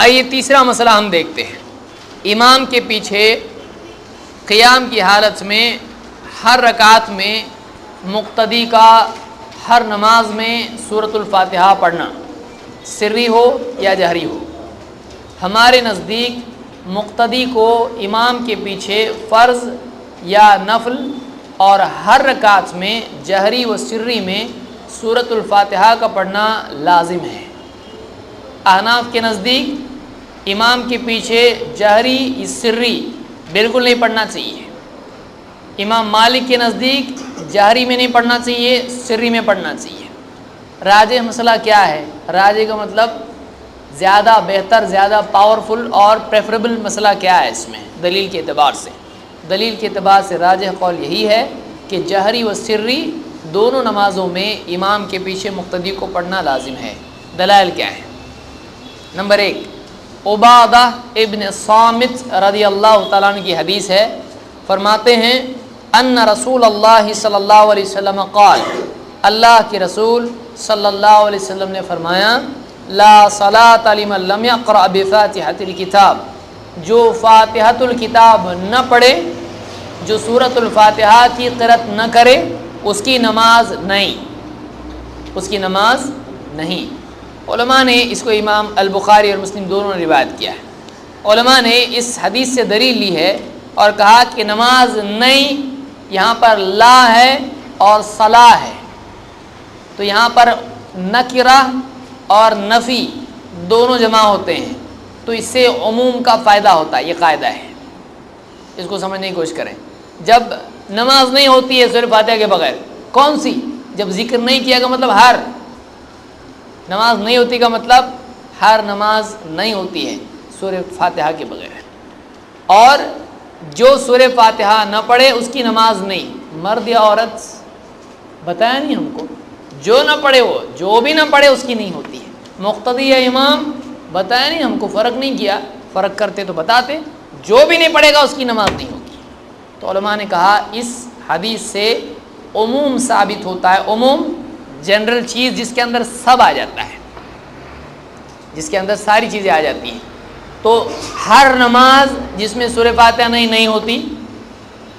آئیے تیسرا مسئلہ ہم دیکھتے ہیں۔ امام کے پیچھے قیام کی حالت میں ہر رکعت میں مقتدی کا ہر نماز میں سورۃ الفاتحہ پڑھنا، سری ہو یا جہری ہو۔ ہمارے نزدیک مقتدی کو امام کے پیچھے فرض یا نفل اور ہر رکعت میں جہری و سری میں سورۃ الفاتحہ کا پڑھنا لازم ہے۔ احناف کے نزدیک امام کے پیچھے جہری سری بالکل نہیں پڑھنا چاہیے۔ امام مالک کے نزدیک جہری میں نہیں پڑھنا چاہیے، سری میں پڑھنا چاہیے۔ راجح مسئلہ کیا ہے؟ راجح کا مطلب زیادہ بہتر، زیادہ پاورفل اور پریفریبل مسئلہ کیا ہے اس میں دلیل کے اعتبار سے؟ دلیل کے اعتبار سے راجح قول یہی ہے کہ جہری و سری دونوں نمازوں میں امام کے پیچھے مقتدی کو پڑھنا لازم ہے۔ دلائل کیا ہے؟ نمبر 1، عبادہ ابن صامت رضی اللہ تعالیٰ عنہ کی حدیث ہے، فرماتے ہیں ان رسول اللہ صلی اللہ علیہ وسلم قال، اللہ کے رسول صلی اللہ علیہ وسلم نے فرمایا، لا صلاۃ لمن لم یقرأ بفاتحۃ الکتاب، جو فاتحۃ الکتاب نہ پڑھے، جو سورۃ الفاتحہ کی قرأت نہ کرے، اس کی نماز نہیں، اس کی نماز نہیں۔ علماء نے اس کو امام البخاری اور مسلم دونوں نے روایت کیا ہے۔ علماء نے اس حدیث سے دلیل لی ہے اور کہا کہ نماز نہیں، یہاں پر لا ہے اور صلاح ہے، تو یہاں پر نکرہ اور نفی دونوں جمع ہوتے ہیں، تو اس سے عموم کا فائدہ ہوتا ہے۔ یہ قاعدہ ہے، اس کو سمجھنے کی کوشش کریں۔ جب نماز نہیں ہوتی ہے سورۃ فاتحہ کے بغیر، کون سی؟ جب ذکر نہیں کیا گا مطلب ہر نماز نہیں ہوتی کا مطلب ہر نماز نہیں ہوتی ہے سورۃ فاتحہ کے بغیر، اور جو سورۃ فاتحہ نہ پڑھے اس کی نماز نہیں، مرد یا عورت بتایا نہیں ہم کو، جو نہ پڑھے وہ، جو بھی نہ پڑھے اس کی نہیں ہوتی ہے۔ مقتدی یا امام بتایا نہیں ہم کو، فرق نہیں کیا، فرق کرتے تو بتاتے، جو بھی نہیں پڑھے گا اس کی نماز نہیں ہوگی۔ تو علماء نے کہا اس حدیث سے عموم ثابت ہوتا ہے، عموم جنرل چیز جس کے اندر سب آ جاتا ہے، جس کے اندر ساری چیزیں آ جاتی ہیں۔ تو ہر نماز جس میں سورۃ فاتحہ نہیں ہوتی،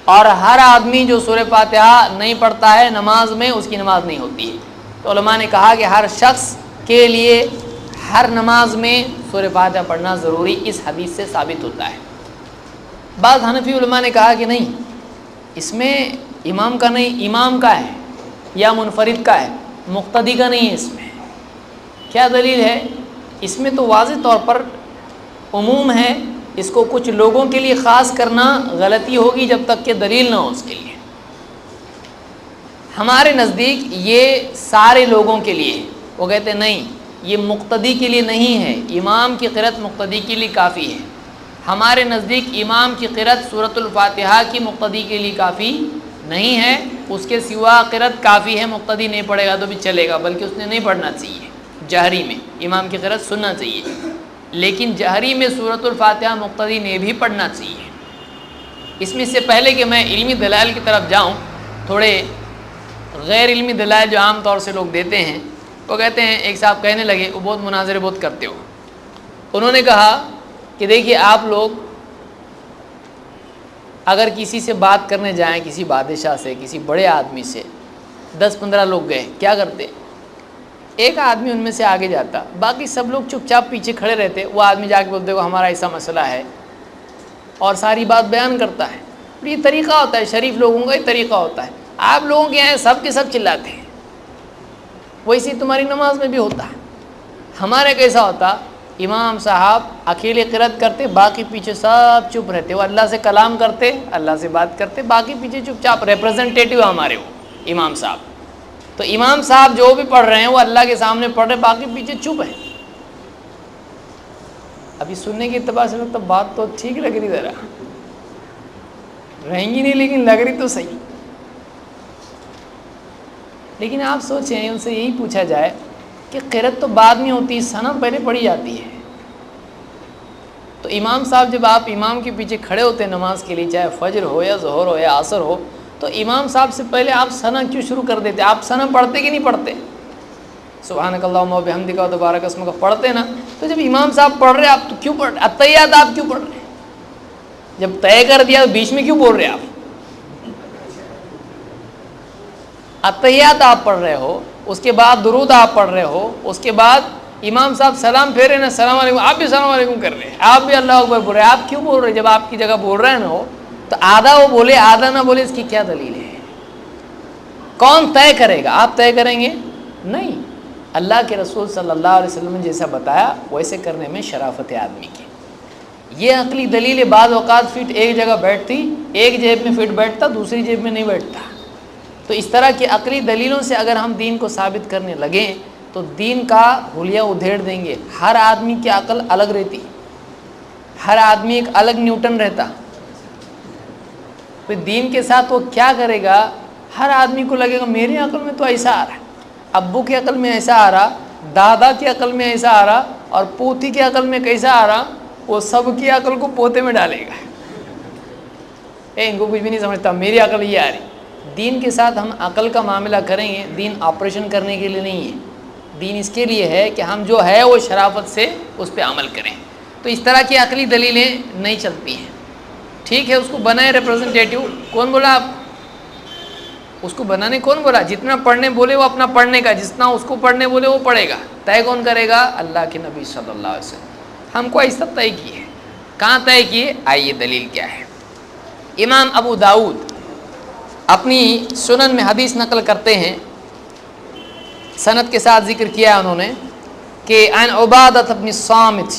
اور ہر آدمی جو سورۃ فاتحہ نہیں پڑھتا ہے نماز میں، اس کی نماز نہیں ہوتی ہے۔ تو علماء نے کہا کہ ہر شخص کے لیے ہر نماز میں سورۃ فاتحہ پڑھنا ضروری اس حدیث سے ثابت ہوتا ہے۔ بعض حنفی علماء نے کہا کہ نہیں، اس میں امام کا نہیں، امام کا ہے یا منفرد کا ہے، مقتدی کا نہیں ہے۔ اس میں کیا دلیل ہے؟ اس میں تو واضح طور پر عموم ہے، اس کو کچھ لوگوں کے لیے خاص کرنا غلطی ہوگی جب تک کہ دلیل نہ ہو اس کے لیے۔ ہمارے نزدیک یہ سارے لوگوں کے لیے، وہ کہتے ہیں نہیں، یہ مقتدی کے لیے نہیں ہے، امام کی قرأت مقتدی کے لیے کافی ہے۔ ہمارے نزدیک امام کی قرأت سورۃ الفاتحہ کی مقتدی کے لیے کافی نہیں ہے، اس کے سوا قرأت کافی ہے، مقتدی نہیں پڑھے گا تو بھی چلے گا، بلکہ اس نے نہیں پڑھنا چاہیے، جہری میں امام کی قرأت سننا چاہیے، لیکن جہری میں سورۃ الفاتحہ مقتدی نے بھی پڑھنا چاہیے۔ اس میں سے پہلے کہ میں علمی دلائل کی طرف جاؤں، تھوڑے غیر علمی دلائل جو عام طور سے لوگ دیتے ہیں، وہ کہتے ہیں، ایک صاحب کہنے لگے، وہ بہت مناظرے بہت کرتے ہو، انہوں نے کہا کہ دیکھیے آپ لوگ اگر کسی سے بات کرنے جائیں، کسی بادشاہ سے، کسی بڑے آدمی سے، 10-15 لوگ گئے، کیا کرتے؟ ایک آدمی ان میں سے آگے جاتا، باقی سب لوگ چپ چاپ پیچھے کھڑے رہتے، وہ آدمی جا کے بولتے ہمارا ایسا مسئلہ ہے اور ساری بات بیان کرتا ہے۔ یہ طریقہ ہوتا ہے، شریف لوگوں کا یہ طریقہ ہوتا ہے۔ آپ لوگوں کے یہاں سب کے سب چلاتے ہیں، ویسے تمہاری نماز میں بھی ہوتا ہے۔ ہمارے کیسا ہوتا؟ امام صاحب اکیلے قرأت کرتے، باقی پیچھے سب چپ رہتے، وہ اللہ سے کلام کرتے، اللہ سے بات کرتے، باقی پیچھے چپ چاپ، ریپرزنٹیٹیو ہمارے وہ امام صاحب۔ تو امام صاحب جو بھی پڑھ رہے ہیں وہ اللہ کے سامنے پڑھ رہے، باقی پیچھے چپ ہیں۔ ابھی سننے کے اعتبار سے لگتا بات تو ٹھیک لگ رہی، ذرا رہیں گی نہیں لیکن لگ رہی تو صحیح۔ لیکن آپ سوچیں، ان سے یہی پوچھا جائے کہ قرأت تو بعد میں ہوتی ہے، ثنا پہلے پڑھی جاتی ہے، تو امام صاحب جب آپ امام کے پیچھے کھڑے ہوتے ہیں نماز کے لیے، چاہے فجر ہو یا ظہر ہو یا عصر ہو، تو امام صاحب سے پہلے آپ ثنا کیوں شروع کر دیتے؟ آپ ثنا پڑھتے کہ نہیں پڑھتے؟ سبحانک اللہم و بحمدک و تبارک اسمک پڑھتے نا، تو جب امام صاحب پڑھ رہے آپ تو کیوں پڑھ رہے؟ اتحیات آپ کیوں پڑھ رہے ہیں؟ جب طے کر دیا تو بیچ میں کیوں بول رہے آپ؟ اتحیات آپ پڑھ رہے ہو، اس کے بعد درود آپ پڑھ رہے ہو، اس کے بعد امام صاحب سلام پھیرے نا السلام علیکم، آپ بھی السلام علیکم کر رہے ہیں، آپ بھی اللہ اکبر بول رہے ہیں، آپ کیوں بول رہے ہیں؟ جب آپ کی جگہ بول رہے ہیں نا ہو تو آدھا وہ بولے آدھا نہ بولے، اس کی کیا دلیل ہے؟ کون طے کرے گا؟ آپ طے کریں گے؟ نہیں، اللہ کے رسول صلی اللہ علیہ وسلم نے جیسا بتایا ویسے کرنے میں شرافت ہے آدمی کی۔ یہ عقلی دلیل بعض اوقات فٹ ایک جگہ بیٹھتی، ایک جیب میں فٹ بیٹھتا، دوسری جیب میں نہیں بیٹھتا۔ تو اس طرح کی عقلی دلیلوں سے اگر ہم دین کو ثابت کرنے لگیں تو دین کا حلیہ ادھیڑ دیں گے۔ ہر آدمی کی عقل الگ رہتی، ہر آدمی ایک الگ نیوٹن رہتا، تو دین کے ساتھ وہ کیا کرے گا؟ ہر آدمی کو لگے گا میری عقل میں تو ایسا آ رہا ہے، ابو کی عقل میں ایسا آ رہا، دادا کی عقل میں ایسا آ رہا، اور پوتی کی عقل میں کیسا آ رہا، وہ سب کی عقل کو پوتے میں ڈالے گا۔ ان کو کچھ بھی نہیں سمجھتا، میری عقل یہ آ رہی۔ دین کے ساتھ ہم عقل کا معاملہ کریں گے، دین آپریشن کرنے کے لیے نہیں ہے، دین اس کے لیے ہے کہ ہم جو ہے وہ شرافت سے اس پہ عمل کریں۔ تو اس طرح کی عقلی دلیلیں نہیں چلتی ہیں، ٹھیک ہے؟ اس کو بنائے ریپرزنٹیٹیو، کون بولا آپ اس کو بنانے؟ کون بولا؟ جتنا پڑھنے بولے وہ اپنا پڑھنے کا، جتنا اس کو پڑھنے بولے وہ پڑھے گا۔ طے کون کرے گا؟ اللہ کے نبی صلی اللہ علیہ وسلم۔ ہم کو ایسا طے کیے، کہاں طے کیے؟ آئیے دلیل کیا ہے۔ امام ابو داؤد اپنی سنن میں حدیث نقل کرتے ہیں، سند کے ساتھ ذکر کیا انہوں نے کہ عن عبادۃ بن الصامت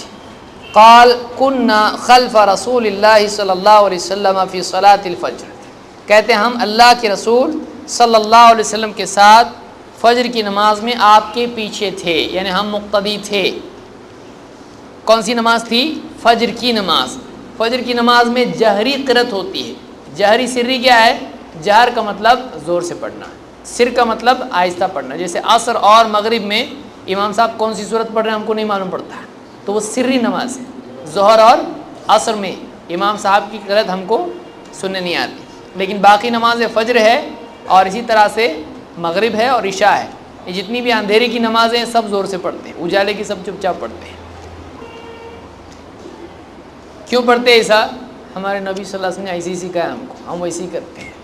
قال كنا خلف رسول اللہ صلی اللہ علیہ وسلم فی صلاۃ الفجر، کہتے ہیں ہم اللہ کے رسول صلی اللہ علیہ وسلم کے ساتھ فجر کی نماز میں آپ کے پیچھے تھے، یعنی ہم مقتدی تھے۔ کون سی نماز تھی؟ فجر کی نماز۔ فجر کی نماز میں جہری قرأت ہوتی ہے۔ جہری سری کیا ہے؟ جہر کا مطلب زور سے پڑھنا، سر کا مطلب آہستہ پڑھنا۔ جیسے عصر اور مغرب میں امام صاحب کون سی صورت پڑھ رہے ہیں ہم کو نہیں معلوم پڑتا، تو وہ سری نماز ہے۔ ظہر اور عصر میں امام صاحب کی قرأت ہم کو سننے نہیں آتی، لیکن باقی نماز فجر ہے اور اسی طرح سے مغرب ہے اور عشاء ہے، یہ جتنی بھی اندھیرے کی نمازیں ہیں سب زور سے پڑھتے ہیں، اجالے کی سب چپ چاپ پڑھتے ہیں۔ کیوں پڑھتے ایسا؟ ہمارے نبی صلی اللہ علیہ وسلم نے ایسے ہی سکھایا ہم کو، ہم ویسے ہی کرتے ہیں۔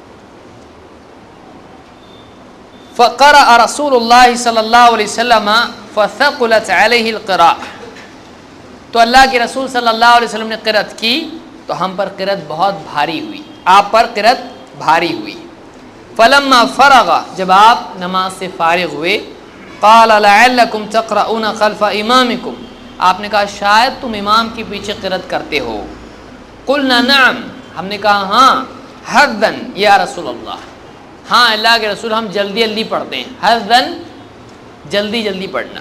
فقرأ رسول اللہ صلی اللہ علیہ وسلم فثقلت علیہ القراءۃ، تو اللہ کے رسول صلی اللہ علیہ وسلم نے قرأت کی تو ہم پر قرأت بہت بھاری ہوئی، آپ پر قرأت بھاری ہوئی۔ فلما فرغ، جب آپ نماز سے فارغ ہوئے، قال لعلکم تقرؤون خلف امامکم، آپ نے کہا شاید تم امام کے پیچھے قرأت کرتے ہو۔ قلنا نعم، ہم نے کہا ہاں، حدن یا رسول اللہ، ہاں اللہ کے رسول ہم جلدی جلدی پڑھتے ہیں، حدن جلدی جلدی پڑھنا۔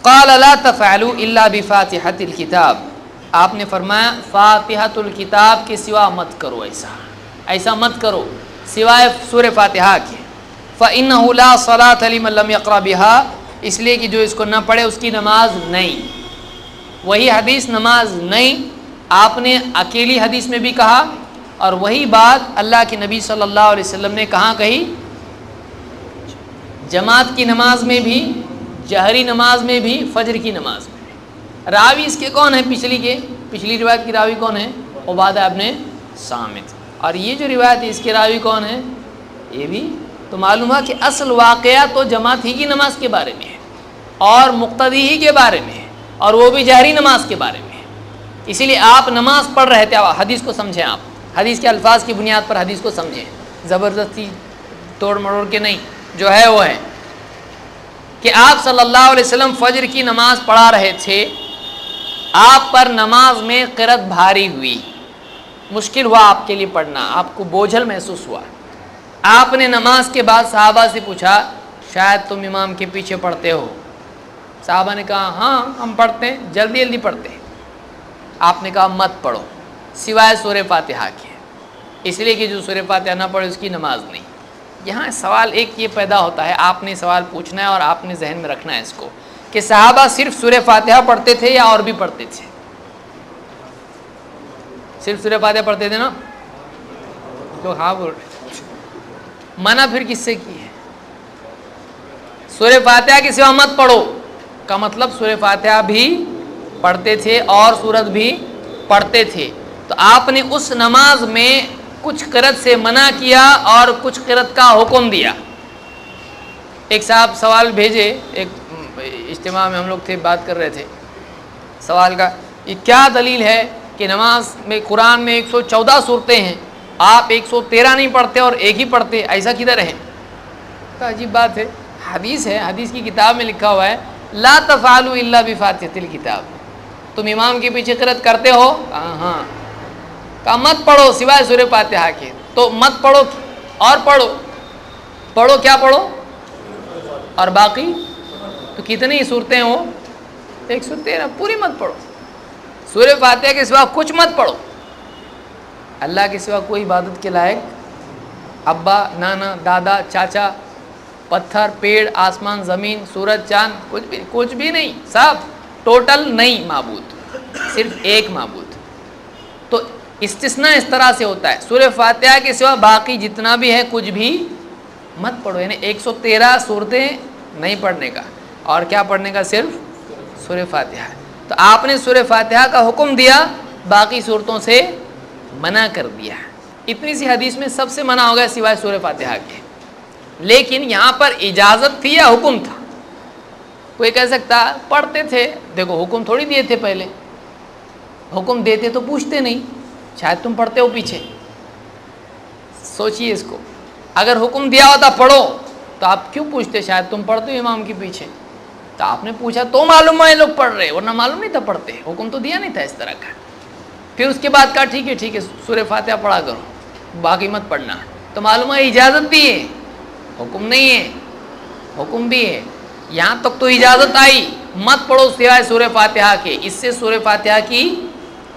قال لا تفعلوا الا بفاتحۃ الکتاب، آپ نے فرمایا فاتحۃ الکتاب کے سوا مت کرو، ایسا مت کرو سوائے سورہ فاتحہ کے۔ فإنه لا صلاة لمن لم يقرأ بها، اس لیے کہ جو اس کو نہ پڑھے اس کی نماز نہیں۔ وہی حدیث نماز نہیں آپ نے اکیلی حدیث میں بھی کہا، اور وہی بات اللہ کے نبی صلی اللہ علیہ وسلم نے کہاں کہی؟ جماعت کی نماز میں بھی، جہری نماز میں بھی، فجر کی نماز میں۔ راوی اس کے کون ہے؟ پچھلی روایت کی راوی کون ہے؟ عبادہ ابن صامت۔ اور یہ جو روایت ہے اس کے راوی کون ہے؟ یہ بھی تو معلوم ہے کہ اصل واقعہ تو جماعت ہی کی نماز کے بارے میں ہے اور مقتدی ہی کے بارے میں ہے، اور وہ بھی جہری نماز کے بارے میں ہے۔ اسی لیے آپ نماز پڑھ رہے تھے، حدیث کو سمجھیں، آپ حدیث کے الفاظ کی بنیاد پر حدیث کو سمجھیں، زبردستی توڑ مڑوڑ کے نہیں، جو ہے وہ ہے کہ آپ صلی اللہ علیہ وسلم فجر کی نماز پڑھا رہے تھے، آپ پر نماز میں قرأت بھاری ہوئی، مشکل ہوا آپ کے لیے پڑھنا، آپ کو بوجھل محسوس ہوا۔ آپ نے نماز کے بعد صحابہ سے پوچھا شاید تم امام کے پیچھے پڑھتے ہو؟ صحابہ نے کہا ہاں ہم پڑھتے ہیں، جلدی جلدی پڑھتے ہیں۔ آپ نے کہا مت پڑھو سوائے سورہ فاتحہ کے، اس لیے کہ جو سورہ فاتحہ نہ پڑھے اس کی نماز نہیں۔ یہاں سوال ایک یہ پیدا ہوتا ہے، آپ نے سوال پوچھنا ہے اور آپ نے ذہن میں رکھنا ہے اس کو، کہ صحابہ صرف سورہ فاتحہ پڑھتے تھے یا اور بھی پڑھتے تھے؟ صرف سورہ فاتحہ پڑھتے تھے نا؟ تو ہاں بول رہے، منع پھر کس سے کی ہے؟ سورہ فاتحہ کے سوا مت پڑھو، کا مطلب سورہ فاتحہ بھی پڑھتے تھے اور سورت بھی پڑھتے تھے، تو آپ نے اس نماز میں کچھ قرأت سے منع کیا اور کچھ قرأت کا حکم دیا۔ ایک صاحب سوال بھیجے، ایک اجتماع میں ہم لوگ تھے، بات کر رہے تھے سوال کا، یہ کیا دلیل ہے کہ نماز میں قرآن میں 114 صورتیں ہیں، آپ 113 نہیں پڑھتے اور ایک ہی پڑھتے، ایسا کدھر ہے؟ تو عجیب بات ہے، حدیث ہے، حدیث کی کتاب میں لکھا ہوا ہے لا تفعلوا الا بفاتحۃ الکتاب، تم امام کے پیچھے قرأت کرتے ہو؟ ہاں، کہا مت پڑھو سوائے سورہ فاتحہ کے، تو مت پڑھو اور پڑھو کیا پڑھو اور باقی، تو کتنی صورتیں ہو؟ 113، پوری مت پڑھو، سورہ فاتحہ کے سوا کچھ مت پڑھو، اللہ کے سوا کوئی عبادت کے لائق ابا، نانا، دادا، چاچا، پتھر، پیڑ، آسمان، زمین، سورج، چاند، کچھ بھی نہیں، سب ٹوٹل نہیں معبود، صرف ایک معبود۔ تو استثناء اس طرح سے ہوتا ہے، سورہ فاتحہ کے سوا باقی جتنا بھی ہے کچھ بھی مت پڑھو، یعنی 113 صورتیں نہیں پڑھنے کا، اور کیا پڑھنے کا؟ صرف سورہ فاتحہ۔ تو آپ نے سورہ فاتحہ کا حکم دیا، باقی صورتوں سے منع کر دیا۔ اتنی سی حدیث میں سب سے منع ہو گیا سوائے سورہ فاتحہ کے، لیکن یہاں پر اجازت تھی یا حکم تھا؟ کوئی کہہ سکتا پڑھتے تھے، دیکھو حکم تھوڑی دیے تھے، پہلے حکم دیتے تو پوچھتے نہیں، شاید تم پڑھتے ہو پیچھے، سوچئے اس کو، اگر حکم دیا ہوتا پڑھو تو آپ کیوں پوچھتے شاید تم پڑھتے ہو امام کے پیچھے؟ تو آپ نے پوچھا تو معلوم ہے لوگ پڑھ رہے، ورنہ معلوم نہیں تھا پڑھتے، حکم تو دیا نہیں تھا اس طرح کا۔ پھر اس کے بعد کہا ٹھیک ہے سورہ فاتحہ پڑھا کرو، باقی مت پڑھنا، تو معلوم ہے اجازت بھی ہے، حکم نہیں ہے، حکم بھی ہے، یہاں تک تو اجازت آئی مت پڑھو سوائے سورہ فاتحہ کے، اس سے سورہ فاتحہ کی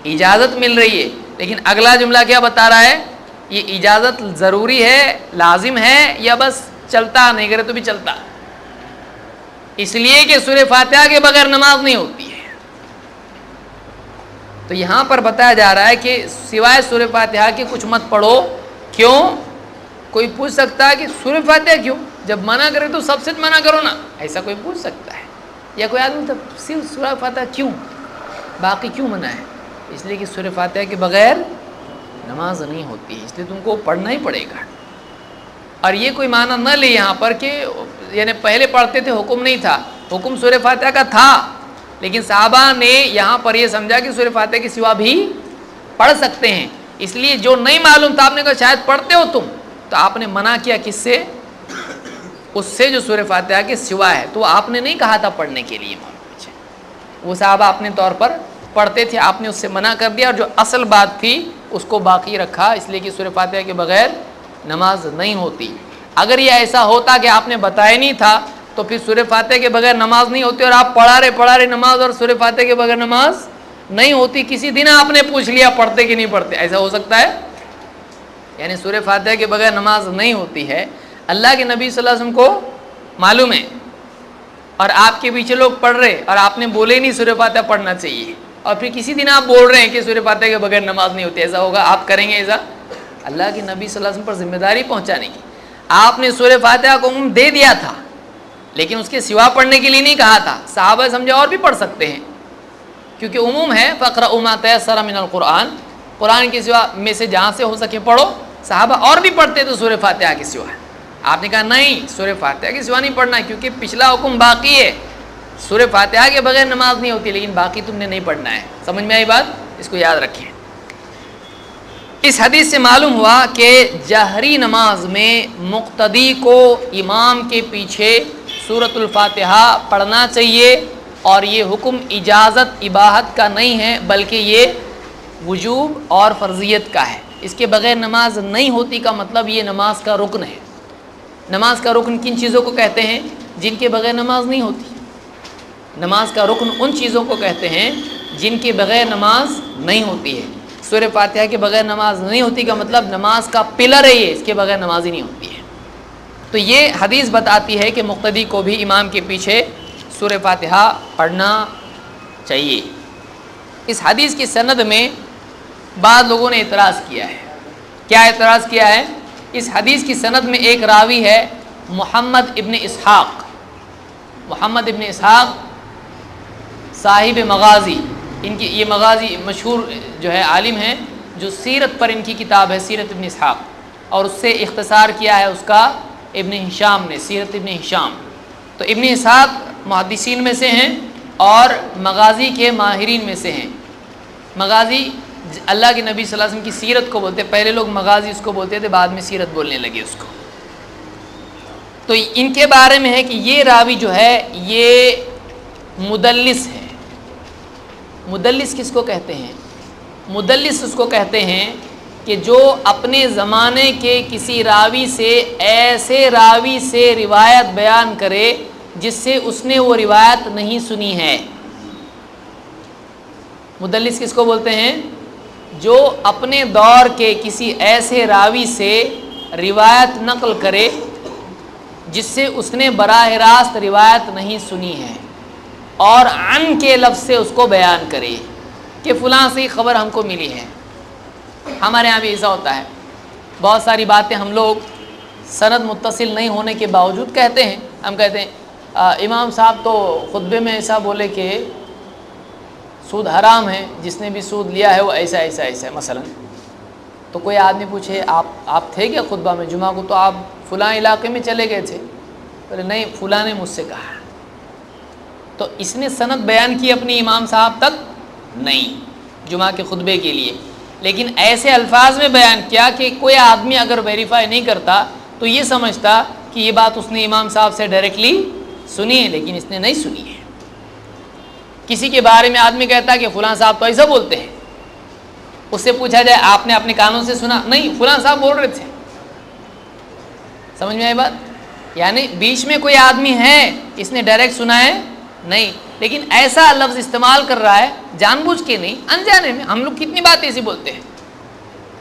اجازت مل رہی ہے، لیکن اگلا جملہ کیا بتا رہا ہے؟ یہ اجازت ضروری ہے، لازم ہے، یا بس چلتا نہیں کرے تو بھی چلتا؟ اس لیے کہ سورہ فاتحہ کے بغیر نماز نہیں ہوتی ہے۔ تو یہاں پر بتایا جا رہا ہے کہ سوائے سورہ فاتحہ کے کچھ مت پڑھو، کیوں؟ کوئی پوچھ سکتا ہے کہ سورہ فاتحہ کیوں؟ جب منع کرے تو سب سے منع کرو نا، ایسا کوئی پوچھ سکتا ہے، یا کوئی آدمی تب صرف سورہ فاتحہ کیوں، باقی کیوں منع ہے؟ اس لیے کہ سورہ فاتحہ کے بغیر نماز نہیں ہوتی ہے، اس لیے تم کو پڑھنا ہی پڑے گا۔ اور یہ کوئی معنی نہ لے یہاں پر کہ یعنی پہلے پڑھتے تھے حکم نہیں تھا، حکم سورہ فاتحہ کا تھا، لیکن صحابہ نے یہاں پر یہ سمجھا کہ سورہ فاتحہ کے سوا بھی پڑھ سکتے ہیں، اس لیے جو نہیں معلوم تھا آپ نے کہا شاید پڑھتے ہو تم، تو آپ نے منع کیا کس سے؟ اس سے جو سورہ فاتحہ کے سوا ہے، تو آپ نے نہیں کہا تھا پڑھنے کے لیے، وہ صحابہ اپنے طور پر پڑھتے تھے، آپ نے اس سے منع کر دیا، اور جو اصل بات تھی اس کو باقی رکھا، اس لیے کہ سورہ فاتحہ کے بغیر نماز نہیں ہوتی۔ اگر یہ ایسا ہوتا کہ آپ نے بتایا نہیں تھا تو پھر سورہ فاتحہ کے بغیر نماز نہیں ہوتی، اور آپ پڑھا رہے نماز اور سورہ فاتحہ کے بغیر نماز نہیں ہوتی، کسی دن آپ نے پوچھ لیا پڑھتے کہ نہیں پڑھتے، ایسا ہو سکتا ہے؟ یعنی سورہ فاتحہ کے بغیر نماز نہیں ہوتی ہے، اللہ کے نبی صلی اللہ علیہ وسلم کو معلوم ہے، اور آپ کے پیچھے لوگ پڑھ رہے اور آپ نے بولے نہیں سورہ فاتحہ پڑھنا چاہیے، اور پھر کسی دن آپ بول رہے ہیں کہ سورہ فاتحہ کے بغیر نماز نہیں ہوتی، ایسا ہوگا؟ آپ کریں گے ایسا؟ اللہ کے نبی صلی اللہ علیہ وسلم پر ذمہ داری پہنچانے کی، آپ نے سورہ فاتحہ کو عموم دے دیا تھا، لیکن اس کے سوا پڑھنے کے لیے نہیں کہا تھا، صحابہ سمجھا اور بھی پڑھ سکتے ہیں، کیونکہ عموم ہے فَاقْرَؤْا مَا تَيَسَّرَ مِنَ الْقُرْآنِ، قرآن کے سوا میں سے جہاں سے ہو سکے پڑھو، صحابہ اور بھی پڑھتے تو سورہ فاتحہ کے سوا، آپ نے کہا نہیں سورہ فاتحہ کے سوا نہیں پڑھنا، کیونکہ پچھلا حکم باقی ہے، سورہ فاتحہ کے بغیر نماز نہیں ہوتی، لیکن باقی تم نے نہیں پڑھنا ہے۔ سمجھ میں آئی بات؟ اس کو یاد رکھیں۔ اس حدیث سے معلوم ہوا کہ جہری نماز میں مقتدی کو امام کے پیچھے سورۃ الفاتحہ پڑھنا چاہیے، اور یہ حکم اجازت اباحت کا نہیں ہے، بلکہ یہ وجوب اور فرضیت کا ہے۔ اس کے بغیر نماز نہیں ہوتی کا مطلب یہ نماز کا رکن ہے۔ نماز کا رکن کن چیزوں کو کہتے ہیں؟ جن کے بغیر نماز نہیں ہوتی۔ نماز کا رکن ان چیزوں کو کہتے ہیں جن کے بغیر نماز نہیں ہوتی ہے۔ سورہ فاتحہ کے بغیر نماز نہیں ہوتی کا مطلب نماز کا پلر ہے، یہ اس کے بغیر نماز ہی نہیں ہوتی ہے۔ تو یہ حدیث بتاتی ہے کہ مقتدی کو بھی امام کے پیچھے سورہ فاتحہ پڑھنا چاہیے۔ اس حدیث کی سند میں بعض لوگوں نے اعتراض کیا ہے۔ کیا اعتراض کیا ہے؟ اس حدیث کی سند میں ایک راوی ہے محمد ابن اسحاق۔ محمد ابن اسحاق صاحب مغازی، ان کی یہ مغازی مشہور جو ہے عالم ہیں، جو سیرت پر ان کی کتاب ہے سیرت ابن اسحاق، اور اس سے اختصار کیا ہے اس کا ابن ہشام نے، سیرت ابن ہشام۔ تو ابن اسحاق محدثین میں سے ہیں اور مغازی کے ماہرین میں سے ہیں۔ مغازی اللہ کے نبی صلی اللہ علیہ وسلم کی سیرت کو بولتے، پہلے لوگ مغازی اس کو بولتے تھے، بعد میں سیرت بولنے لگے اس کو۔ تو ان کے بارے میں ہے کہ یہ راوی جو ہے یہ مدلس ہے۔ مدلس کس کو کہتے ہیں؟ مدلس اس کو کہتے ہیں کہ جو اپنے زمانے کے کسی راوی سے ایسے راوی سے روایت بیان کرے جس سے اس نے وہ روایت نہیں سنی ہے۔ مدلس کس کو بولتے ہیں؟ جو اپنے دور کے کسی ایسے راوی سے روایت نقل کرے جس سے اس نے براہ راست روایت نہیں سنی ہے، اور عن کے لفظ سے اس کو بیان کرے کہ فلاں سے خبر ہم کو ملی ہے۔ ہمارے یہاں بھی ایسا ہوتا ہے، بہت ساری باتیں ہم لوگ سند متصل نہیں ہونے کے باوجود کہتے ہیں۔ ہم کہتے ہیں امام صاحب تو خطبے میں ایسا بولے کہ سود حرام ہے، جس نے بھی سود لیا ہے وہ ایسا ایسا ایسا ہے مثلا۔ تو کوئی آدمی پوچھے آپ تھے کیا خطبہ میں؟ جمعہ کو تو آپ فلاں علاقے میں چلے گئے تھے۔ بولے نہیں، فلاں نے مجھ سے کہا۔ تو اس نے سند بیان کی اپنی امام صاحب تک؟ نہیں، جمعہ کے خطبے کے لیے، لیکن ایسے الفاظ میں بیان کیا کہ کوئی آدمی اگر ویریفائی نہیں کرتا تو یہ سمجھتا کہ یہ بات اس نے امام صاحب سے ڈائریکٹلی سنی ہے، لیکن اس نے نہیں سنی ہے۔ کسی کے بارے میں آدمی کہتا ہے کہ فلاں صاحب تو ایسا بولتے ہیں، اس سے پوچھا جائے آپ نے اپنے کانوں سے سنا؟ نہیں، فلاں صاحب بول رہے تھے۔ سمجھ میں آئی بات؟ یعنی بیچ میں کوئی آدمی ہے، اس نے ڈائریکٹ سنا ہے نہیں، لیکن ایسا لفظ استعمال کر رہا ہے جان بوجھ کے نہیں، انجانے میں۔ ہم لوگ کتنی باتیں ایسی بولتے ہیں،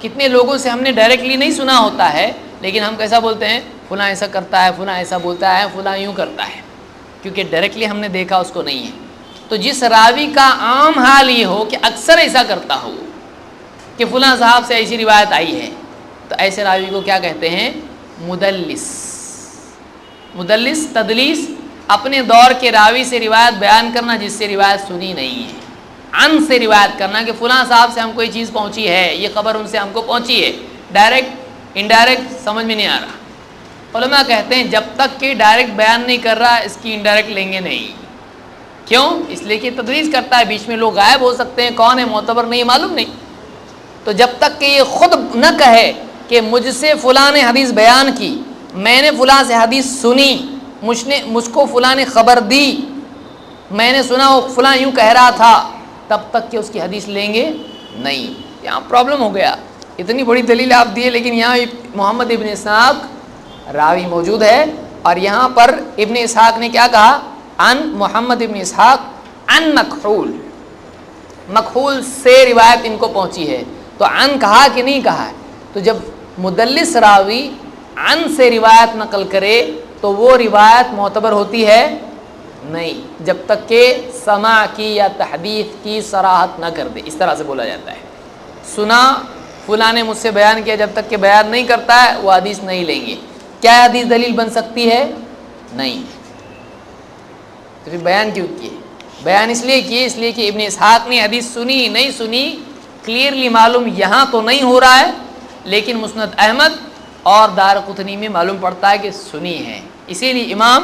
کتنے لوگوں سے ہم نے ڈائریکٹلی نہیں سنا ہوتا ہے، لیکن ہم کیسا بولتے ہیں؟ فلاں ایسا کرتا ہے، فلاں ایسا بولتا ہے، فلاں یوں کرتا ہے، کیونکہ ڈائریکٹلی ہم نے دیکھا اس کو نہیں ہے۔ تو جس راوی کا عام حال یہ ہو کہ اکثر ایسا کرتا ہو کہ فلاں صاحب سے ایسی روایت آئی ہے، تو ایسے راوی کو کیا کہتے ہیں؟ مدلس۔ مدلس تدلیس اپنے دور کے راوی سے روایت بیان کرنا جس سے روایت سنی نہیں ہے، عن سے روایت کرنا کہ فلاں صاحب سے ہم کو یہ چیز پہنچی ہے، یہ خبر ان سے ہم کو پہنچی ہے، ڈائریکٹ انڈائریکٹ سمجھ میں نہیں آ رہا۔ علماء کہتے ہیں جب تک کہ ڈائریکٹ بیان نہیں کر رہا اس کی انڈائریکٹ لیں گے نہیں۔ کیوں؟ اس لیے کہ تدلیس کرتا ہے، بیچ میں لوگ غائب ہو سکتے ہیں، کون ہے معتبر نہیں معلوم نہیں۔ تو جب تک کہ یہ خود نہ کہے کہ مجھ سے فلاں نے حدیث بیان کی، میں نے فلاں سے حدیث سنی، مجھ کو فلاں نے خبر دی، میں نے سنا وہ فلاں یوں کہہ رہا تھا، تب تک کہ اس کی حدیث لیں گے نہیں۔ یہاں پرابلم ہو گیا، اتنی بڑی دلیل آپ دیے لیکن یہاں محمد ابن اسحاق راوی موجود ہے، اور یہاں پر ابن اسحاق نے کیا کہا؟ عن محمد ابن اسحاق عن مکحول، مکحول سے روایت ان کو پہنچی ہے۔ تو عن کہا کہ نہیں کہا ہے؟ تو جب مدلس راوی عن سے روایت نقل کرے تو وہ روایت معتبر ہوتی ہے نہیں، جب تک کہ سماع کی یا تحدیث کی صراحت نہ کر دے۔ اس طرح سے بولا جاتا ہے، سنا فلاں نے مجھ سے بیان کیا، جب تک کہ بیان نہیں کرتا ہے وہ حدیث نہیں لیں گے۔ کیا حدیث دلیل بن سکتی ہے؟ نہیں۔ تو پھر بیان کیوں کیے؟ بیان اس لیے کیے اس لیے کہ ابن اسحاق نے حدیث سنی نہیں سنی کلیئرلی معلوم یہاں تو نہیں ہو رہا ہے، لیکن مسند احمد اور دارقطنی میں معلوم پڑتا ہے کہ سنی ہے۔ اسی لیے امام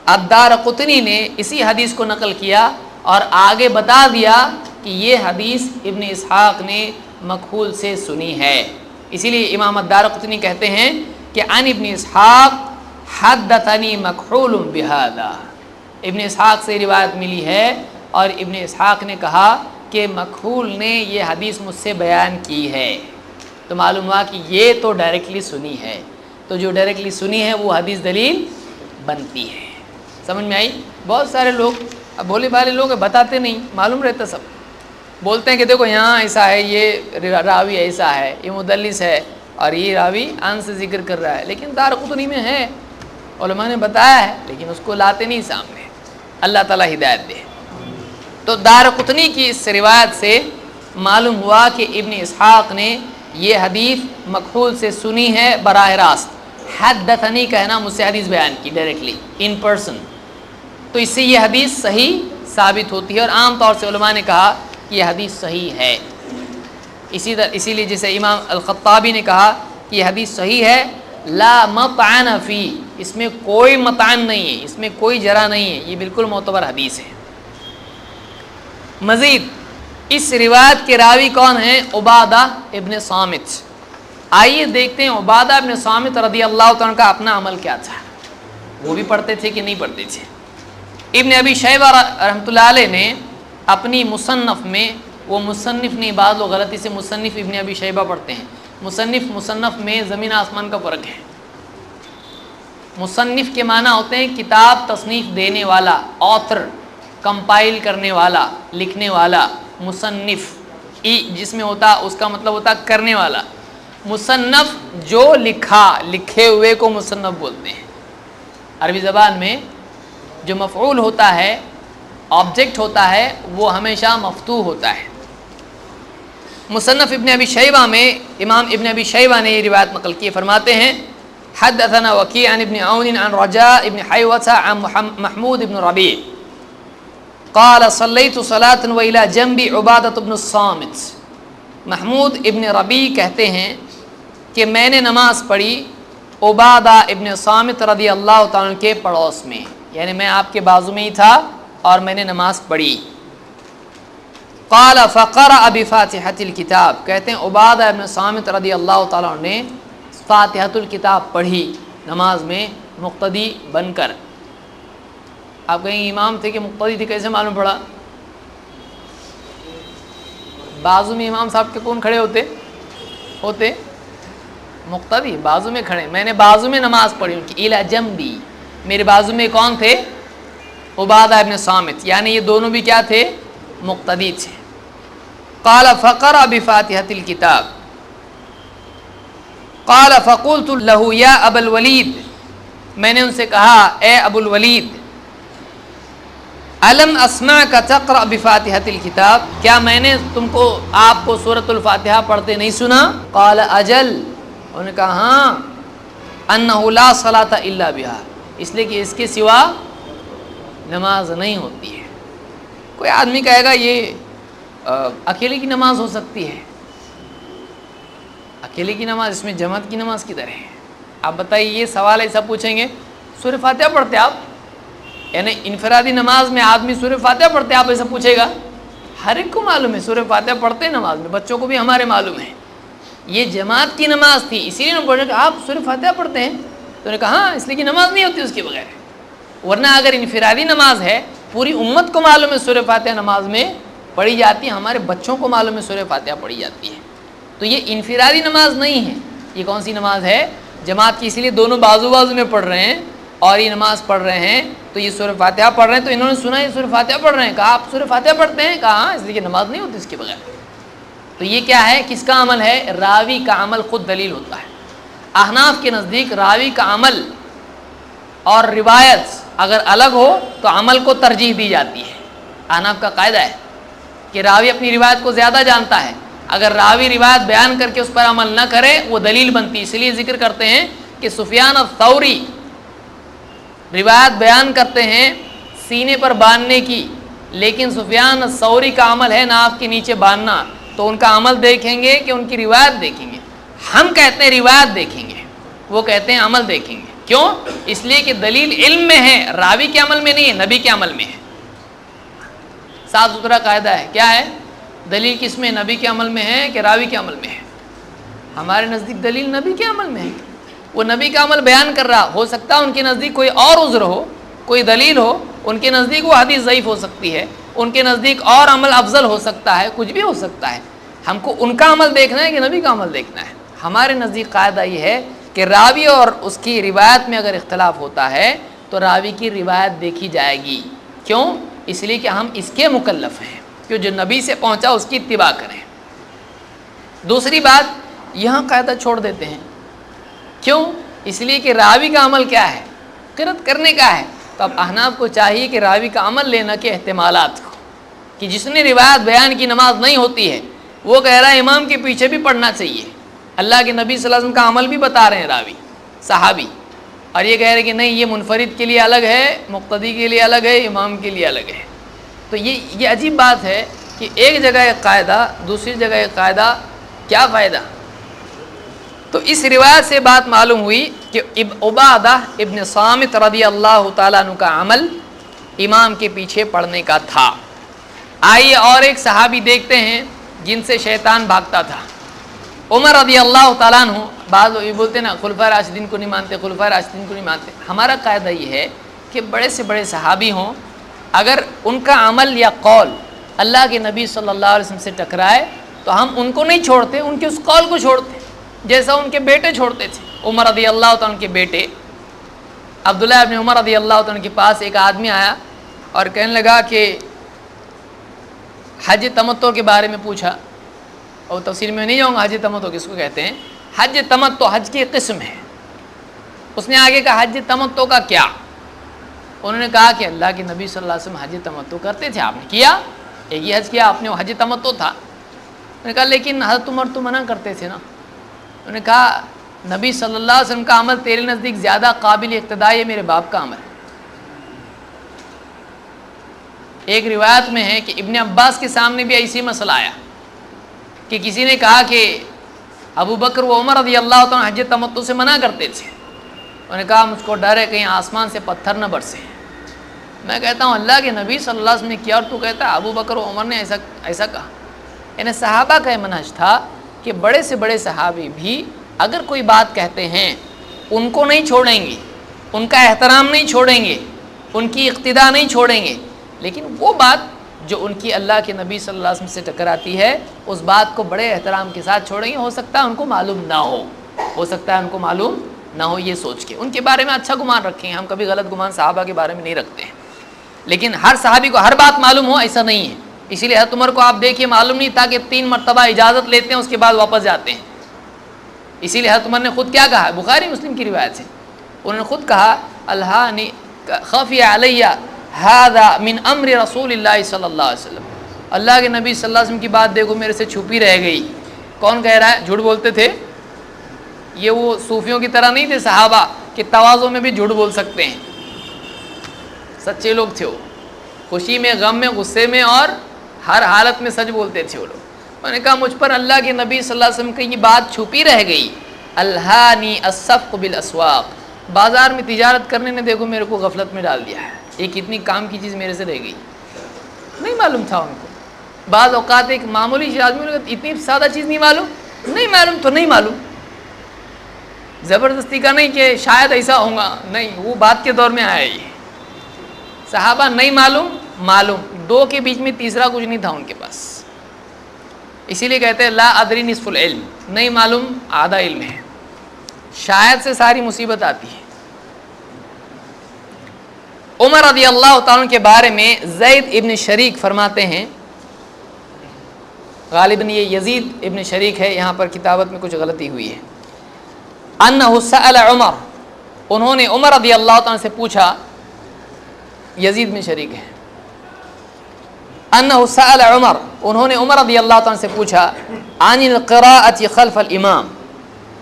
الدارقطنی نے اسی حدیث کو نقل کیا اور آگے بتا دیا کہ یہ حدیث ابن اسحاق نے مکحول سے سنی ہے۔ اسی لیے امام الدارقطنی کہتے ہیں کہ عن ابن اسحاق حدثنی مکحول بہذا، ابن اسحاق سے روایت ملی ہے اور ابن اسحاق نے کہا کہ مکحول نے یہ حدیث مجھ سے بیان کی ہے۔ تو معلوم ہوا کہ یہ تو ڈائریکٹلی سنی ہے، تو جو ڈائریکٹلی سنی ہے وہ حدیث دلیل بنتی ہے۔ سمجھ میں آئی؟ بہت سارے لوگ اب بھولے بھالے لوگ بتاتے نہیں، معلوم رہتا سب، بولتے ہیں کہ دیکھو یہاں ایسا ہے، یہ راوی ایسا ہے، یہ مدلس ہے، اور یہ راوی عن سے ذکر کر رہا ہے، لیکن دارقطنی میں ہے، علماء نے بتایا ہے، لیکن اس کو لاتے نہیں سامنے۔ اللہ تعالیٰ ہدایت دے۔ تو دارقطنی کی اس روایت سے معلوم ہوا کہ ابن اسحاق نے یہ حدیث مکحول سے سنی ہے براہ راست، حدثنی کہنا مجھ سے حدیث بیان کی ڈائریکٹلی ان پرسن، تو اس سے یہ حدیث صحیح ثابت ہوتی ہے، اور عام طور سے علماء نے کہا کہ یہ حدیث صحیح ہے۔ اسی لیے جیسے امام الخطابی نے کہا کہ یہ حدیث صحیح ہے، لا مطعن فی، اس میں کوئی مطعن نہیں ہے، اس میں کوئی جرح نہیں ہے، یہ بالکل معتبر حدیث ہے۔ مزید اس روایت کے راوی کون ہیں؟ عبادہ ابن صامت۔ آئیے دیکھتے ہیں عبادہ ابن صامت رضی اللہ تعالیٰ کا اپنا عمل کیا تھا، وہ بھی پڑھتے تھے کہ نہیں پڑھتے تھے۔ ابن ابی شیبہ رحمۃ اللہ علیہ نے اپنی مصنف میں، وہ مصنف نہیں، بعض لوگ غلطی سے مصنف ابن ابی شیبہ پڑھتے ہیں، مصنف میں زمین آسمان کا فرق ہے۔ مصنف کے معنی ہوتے ہیں کتاب تصنیف دینے والا، آتھر، کمپائل کرنے والا، لکھنے والا۔ مصنف جس میں ہوتا اس کا مطلب ہوتا کرنے والا۔ مصنف جو لکھے ہوئے کو مصنف بولتے ہیں۔ عربی زبان میں جو مفعول ہوتا ہے، آبجیکٹ ہوتا ہے، وہ ہمیشہ مفتوح ہوتا ہے۔ مصنف ابن ابی شیبہ میں امام ابن ابی شیبہ نے یہ روایت نقل کی، فرماتے ہیں حدثنا وکیع عن ابن عون عن رجاء ابن حیوة عن محمود ابن ربیع قال صلیت صلاة وإلى جنبی عبادة ابن الصامت۔ محمود ابن ربیع کہتے ہیں کہ میں نے نماز پڑھی عبادہ ابن صامت رضی اللہ تعالیٰ کے پڑوس میں، یعنی میں آپ کے بازو میں ہی تھا اور میں نے نماز پڑھی۔ قال فقرأ بفاتحة الکتاب، کہتے ہیں عبادہ ابن صامت رضی اللہ تعالیٰ نے فاتحۃ الکتاب پڑھی نماز میں مقتدی بن کر۔ آپ کہیں امام تھے کہ مقتدی تھے، کیسے معلوم پڑا؟ بازو میں امام صاحب کے کون کھڑے ہوتے مقتدی، بازو میں کھڑے۔ میں نے بازو میں نماز پڑھی ان کی، الی جنبی، میرے بازو میں کون تھے؟ عبادہ ابن صامت، یعنی یہ دونوں بھی کیا تھے؟ مقتدی تھے۔ قال فقرأ بفاتحة الکتاب قال فقلت له یا ابا الولید، میں نے ان سے کہا اے ابو الولید، الم اسمعک تقرأ بفاتحة الکتاب، کیا میں نے آپ کو سورۃ الفاتحہ پڑھتے نہیں سنا؟ قال اجل، انہوں نے کہا ہاں، انہ لا صلاۃ الا بہا، اس لیے کہ اس کے سوا نماز نہیں ہوتی ہے۔ کوئی آدمی کہے گا یہ اکیلے کی نماز ہو سکتی ہے، اکیلے کی نماز، اس میں جماعت کی نماز کدھر ہے؟ آپ بتائیے، یہ سوال ایسا پوچھیں گے سورہ فاتحہ پڑھتے آپ؟ یعنی انفرادی نماز میں آدمی سورہ فاتحہ پڑھتے، آپ ایسا پوچھے گا؟ ہر ایک کو معلوم ہے سورہ فاتحہ پڑھتے ہیں نماز میں، بچوں کو بھی ہمارے معلوم ہے۔ یہ جماعت کی نماز تھی، اسی لیے پوچھا کہ آپ سورہ فاتحہ پڑھتے ہیں؟ تو انہوں نے کہا ہاں، اس لیے کہ نماز نہیں ہوتی اس کے بغیر، ورنہ اگر انفرادی نماز ہے، پوری امت کو معلوم ہے سورہ فاتحہ نماز میں پڑھی جاتی ہے، ہمارے بچوں کو معلوم ہے سورہ فاتحہ پڑھی جاتی ہے، تو یہ انفرادی نماز نہیں ہے۔ یہ کون سی نماز ہے؟ جماعت کی، اسی لیے دونوں بازو میں پڑھ رہے ہیں اور یہ نماز پڑھ رہے ہیں، تو یہ سورہ فاتحہ پڑھ رہے ہیں، تو انہوں نے سنا یہ سورہ فاتحہ پڑھ رہے ہیں، کہا آپ سورہ فاتحہ پڑھتے ہیں؟ کہا ہاں، اس لیے کہ نماز نہیں ہوتی اس کے بغیر۔ تو یہ کیا ہے؟ کس کا عمل ہے؟ راوی کا عمل خود دلیل ہوتا ہے۔ احناف کے نزدیک راوی کا عمل اور روایت اگر الگ ہو تو عمل کو ترجیح دی جاتی ہے۔ احناف کا قاعدہ ہے کہ راوی اپنی روایت کو زیادہ جانتا ہے، اگر راوی روایت بیان کر کے اس پر عمل نہ کرے وہ دلیل بنتی، اس لیے ذکر کرتے ہیں کہ سفیان الثوری روایت بیان کرتے ہیں سینے پر باندھنے کی، لیکن سفیان الثوری کا عمل ہے ناف کے نیچے باندھنا، تو ان کا عمل دیکھیں گے کہ ان کی روایت دیکھیں گے؟ ہم کہتے ہیں روایت دیکھیں گے، وہ کہتے ہیں عمل دیکھیں گے۔ کیوں؟ اس لیے کہ دلیل علم میں ہے، راوی کے عمل میں نہیں ہے، نبی کے عمل میں ہے۔ صاف ستھرا قاعدہ ہے، کیا ہے؟ دلیل کس میں؟ نبی کے عمل میں ہے کہ راوی کے عمل میں ہے؟ ہمارے نزدیک دلیل نبی کے عمل میں ہے، وہ نبی کا عمل بیان کر رہا، ہو سکتا ہے ان کے نزدیک کوئی اور عذر ہو، کوئی دلیل ہو، ان کے نزدیک وہ حدیث ضعیف ہو سکتی ہے، ان کے نزدیک اور عمل افضل ہو سکتا ہے، کچھ بھی ہو سکتا ہے۔ ہم کو ان کا عمل دیکھنا ہے کہ نبی کا عمل دیکھنا ہے؟ ہمارے نزدیک قاعدہ یہ ہے کہ راوی اور اس کی روایت میں اگر اختلاف ہوتا ہے تو راوی کی روایت دیکھی جائے گی۔ کیوں؟ اس لیے کہ ہم اس کے مکلف ہیں کہ جو نبی سے پہنچا اس کی اتباع کریں۔ دوسری بات، یہاں قاعدہ چھوڑ دیتے ہیں، کیوں؟ اس لیے کہ راوی کا عمل کیا ہے؟ قرأت کرنے کا ہے، تو اب احناف کو چاہیے کہ راوی کا عمل لینا کے احتمالات کو، کہ جس نے روایت بیان کی نماز نہیں ہوتی ہے وہ کہہ رہا ہے امام کے پیچھے بھی پڑھنا چاہیے، اللہ کے نبی صلی اللہ علیہ وسلم کا عمل بھی بتا رہے ہیں راوی صحابی، اور یہ کہہ رہے کہ نہیں، یہ منفرد کے لیے الگ ہے، مقتدی کے لیے الگ ہے، امام کے لیے الگ ہے۔ تو یہ عجیب بات ہے کہ ایک جگہ ایک قاعدہ دوسری جگہ ایک قاعدہ، کیا فائدہ؟ تو اس روایت سے بات معلوم ہوئی کہ عبادہ ابن صامت رضی اللہ تعالیٰ عنہ کا عمل امام کے پیچھے پڑھنے کا تھا۔ آئیے اور ایک صحابی دیکھتے ہیں جن سے شیطان بھاگتا تھا، عمر رضی اللہ تعالیٰ عنہ۔ بعض یہ بولتے ہیں نا خلفائے راشدین کو نہیں مانتے، خلفائے راشدین کو نہیں مانتے۔ ہمارا قاعدہ یہ ہے کہ بڑے سے بڑے صحابی ہوں، اگر ان کا عمل یا قول اللہ کے نبی صلی اللہ علیہ وسلم سے ٹکرائے تو ہم ان کو نہیں چھوڑتے، ان کے اس قول کو چھوڑتے، جیسا ان کے بیٹے چھوڑتے تھے۔ عمر رضی اللہ تعالیٰ عنہ کے بیٹے عبداللہ ابن عمر رضی اللہ تعالیٰ عنہ کے پاس ایک آدمی آیا اور کہنے لگا کہ حج تمتع کے بارے میں پوچھا، اور تفصیل میں نہیں جاؤں گا حج تمتع کس کو کہتے ہیں۔ حج تمتع حج کی ایک قسم ہے۔ اس نے آگے کہا حج تمتع کا کیا؟ انہوں نے کہا کہ اللہ کے نبی صلی اللہ علیہ وسلم حج تمتع کرتے تھے، آپ نے کیا، ایک ہی حج کیا آپ نے، وہ حج تمتع تھا۔ انہوں نے کہا لیکن حضرت عمر تو منع کرتے تھے نا۔ انہوں نے کہا نبی صلی اللہ علیہ وسلم کا عمل تیرے نزدیک زیادہ قابل اقتداء ہے میرے باپ کا عمل۔ ایک روایت میں ہے کہ ابن عباس کے سامنے بھی ایسی مسئلہ آیا کہ کسی نے کہا کہ ابو بکر و عمر رضی اللہ تعالیٰ حج تمتع سے منع کرتے تھے۔ انہوں نے کہا مجھ کو ڈر ہے کہیں آسمان سے پتھر نہ برسے۔ میں کہتا ہوں اللہ کے نبی صلی اللہ علیہ وسلم نے کیا اور تو کہتا ہے ابو بکر و عمر نے ایسا کہا۔ یعنی صحابہ کا یہ منہج تھا کہ بڑے سے بڑے صحابی بھی اگر کوئی بات کہتے ہیں ان کو نہیں چھوڑیں گے، ان کا احترام نہیں چھوڑیں گے، ان کی اقتداء نہیں چھوڑیں گے، لیکن وہ بات جو ان کی اللہ کے نبی صلی اللہ علیہ وسلم سے ٹکراتی ہے اس بات کو بڑے احترام کے ساتھ چھوڑیں گے۔ ہو سکتا ہے ان کو معلوم نہ ہو سکتا ہے ان کو معلوم نہ ہو، یہ سوچ کے ان کے بارے میں اچھا گمان رکھیں ہیں۔ ہم کبھی غلط گمان صحابہ کے بارے میں نہیں رکھتے ہیں، لیکن ہر صحابی کو ہر بات معلوم ہو ایسا نہیں ہے۔ اسی لیے حضرت عمر کو آپ دیکھیے معلوم نہیں تھا کہ 3 مرتبہ اجازت لیتے ہیں اس کے بعد واپس جاتے ہیں۔ اسی لیے حضرت عمر نے خود کیا کہا، بخاری مسلم کی روایت سے انہوں نے خود کہا الہانی خفی علیہ ھذا من امر رسول اللہ صلی اللہ علیہ وسلم، اللہ کے نبی صلی اللہ علیہ وسلم کی بات دیکھو میرے سے چھپی رہ گئی۔ کون کہہ رہا ہے؟ جھوٹ بولتے تھے یہ وہ صوفیوں کی طرح نہیں تھے صحابہ کہ تواضع میں بھی جھوٹ بول سکتے ہیں، سچے لوگ تھے وہ، خوشی میں غم میں غصے میں اور ہر حالت میں سچ بولتے تھے وہ لوگ۔ انہوں نے کہا مجھ پر اللہ کے نبی صلی اللہ علیہ وسلم کی یہ بات چھپی رہ گئی، الہانی الصفق بالاسواق، بازار میں تجارت کرنے نے دیکھو میرے کو غفلت میں ڈال دیا ہے، ایک اتنی کام کی چیز میرے سے رہ گئی، نہیں معلوم تھا ان کو۔ بعض اوقات ایک معمولی چیز آدمی کو اتنی سادہ چیز نہیں معلوم تو نہیں معلوم، زبردستی کا نہیں کہ شاید ایسا ہوگا، نہیں، وہ بات کے دور میں آیا یہ۔ صحابہ نہیں معلوم، دو کے بیچ میں تیسرا کچھ نہیں تھا ان کے پاس، اسی لیے کہتے ہیں لا ادری نصف العلم، نہیں معلوم آدھا علم ہے، شاید سے ساری مصیبت آتی ہے۔ عمر رضی اللہ تعالیٰ کے بارے میں زید ابن شریک فرماتے ہیں، غالباً یہ یزید ابن شریک ہے، یہاں پر کتابت میں کچھ غلطی ہوئی ہے، انہ سأل عمر، انہوں نے عمر رضی اللہ تعالیٰ سے پوچھا، یزید بن شریک ہے، انہ سأل عمر، انہوں نے عمر رضی اللہ تعالیٰ سے پوچھا، عن القراءۃ خلف الامام،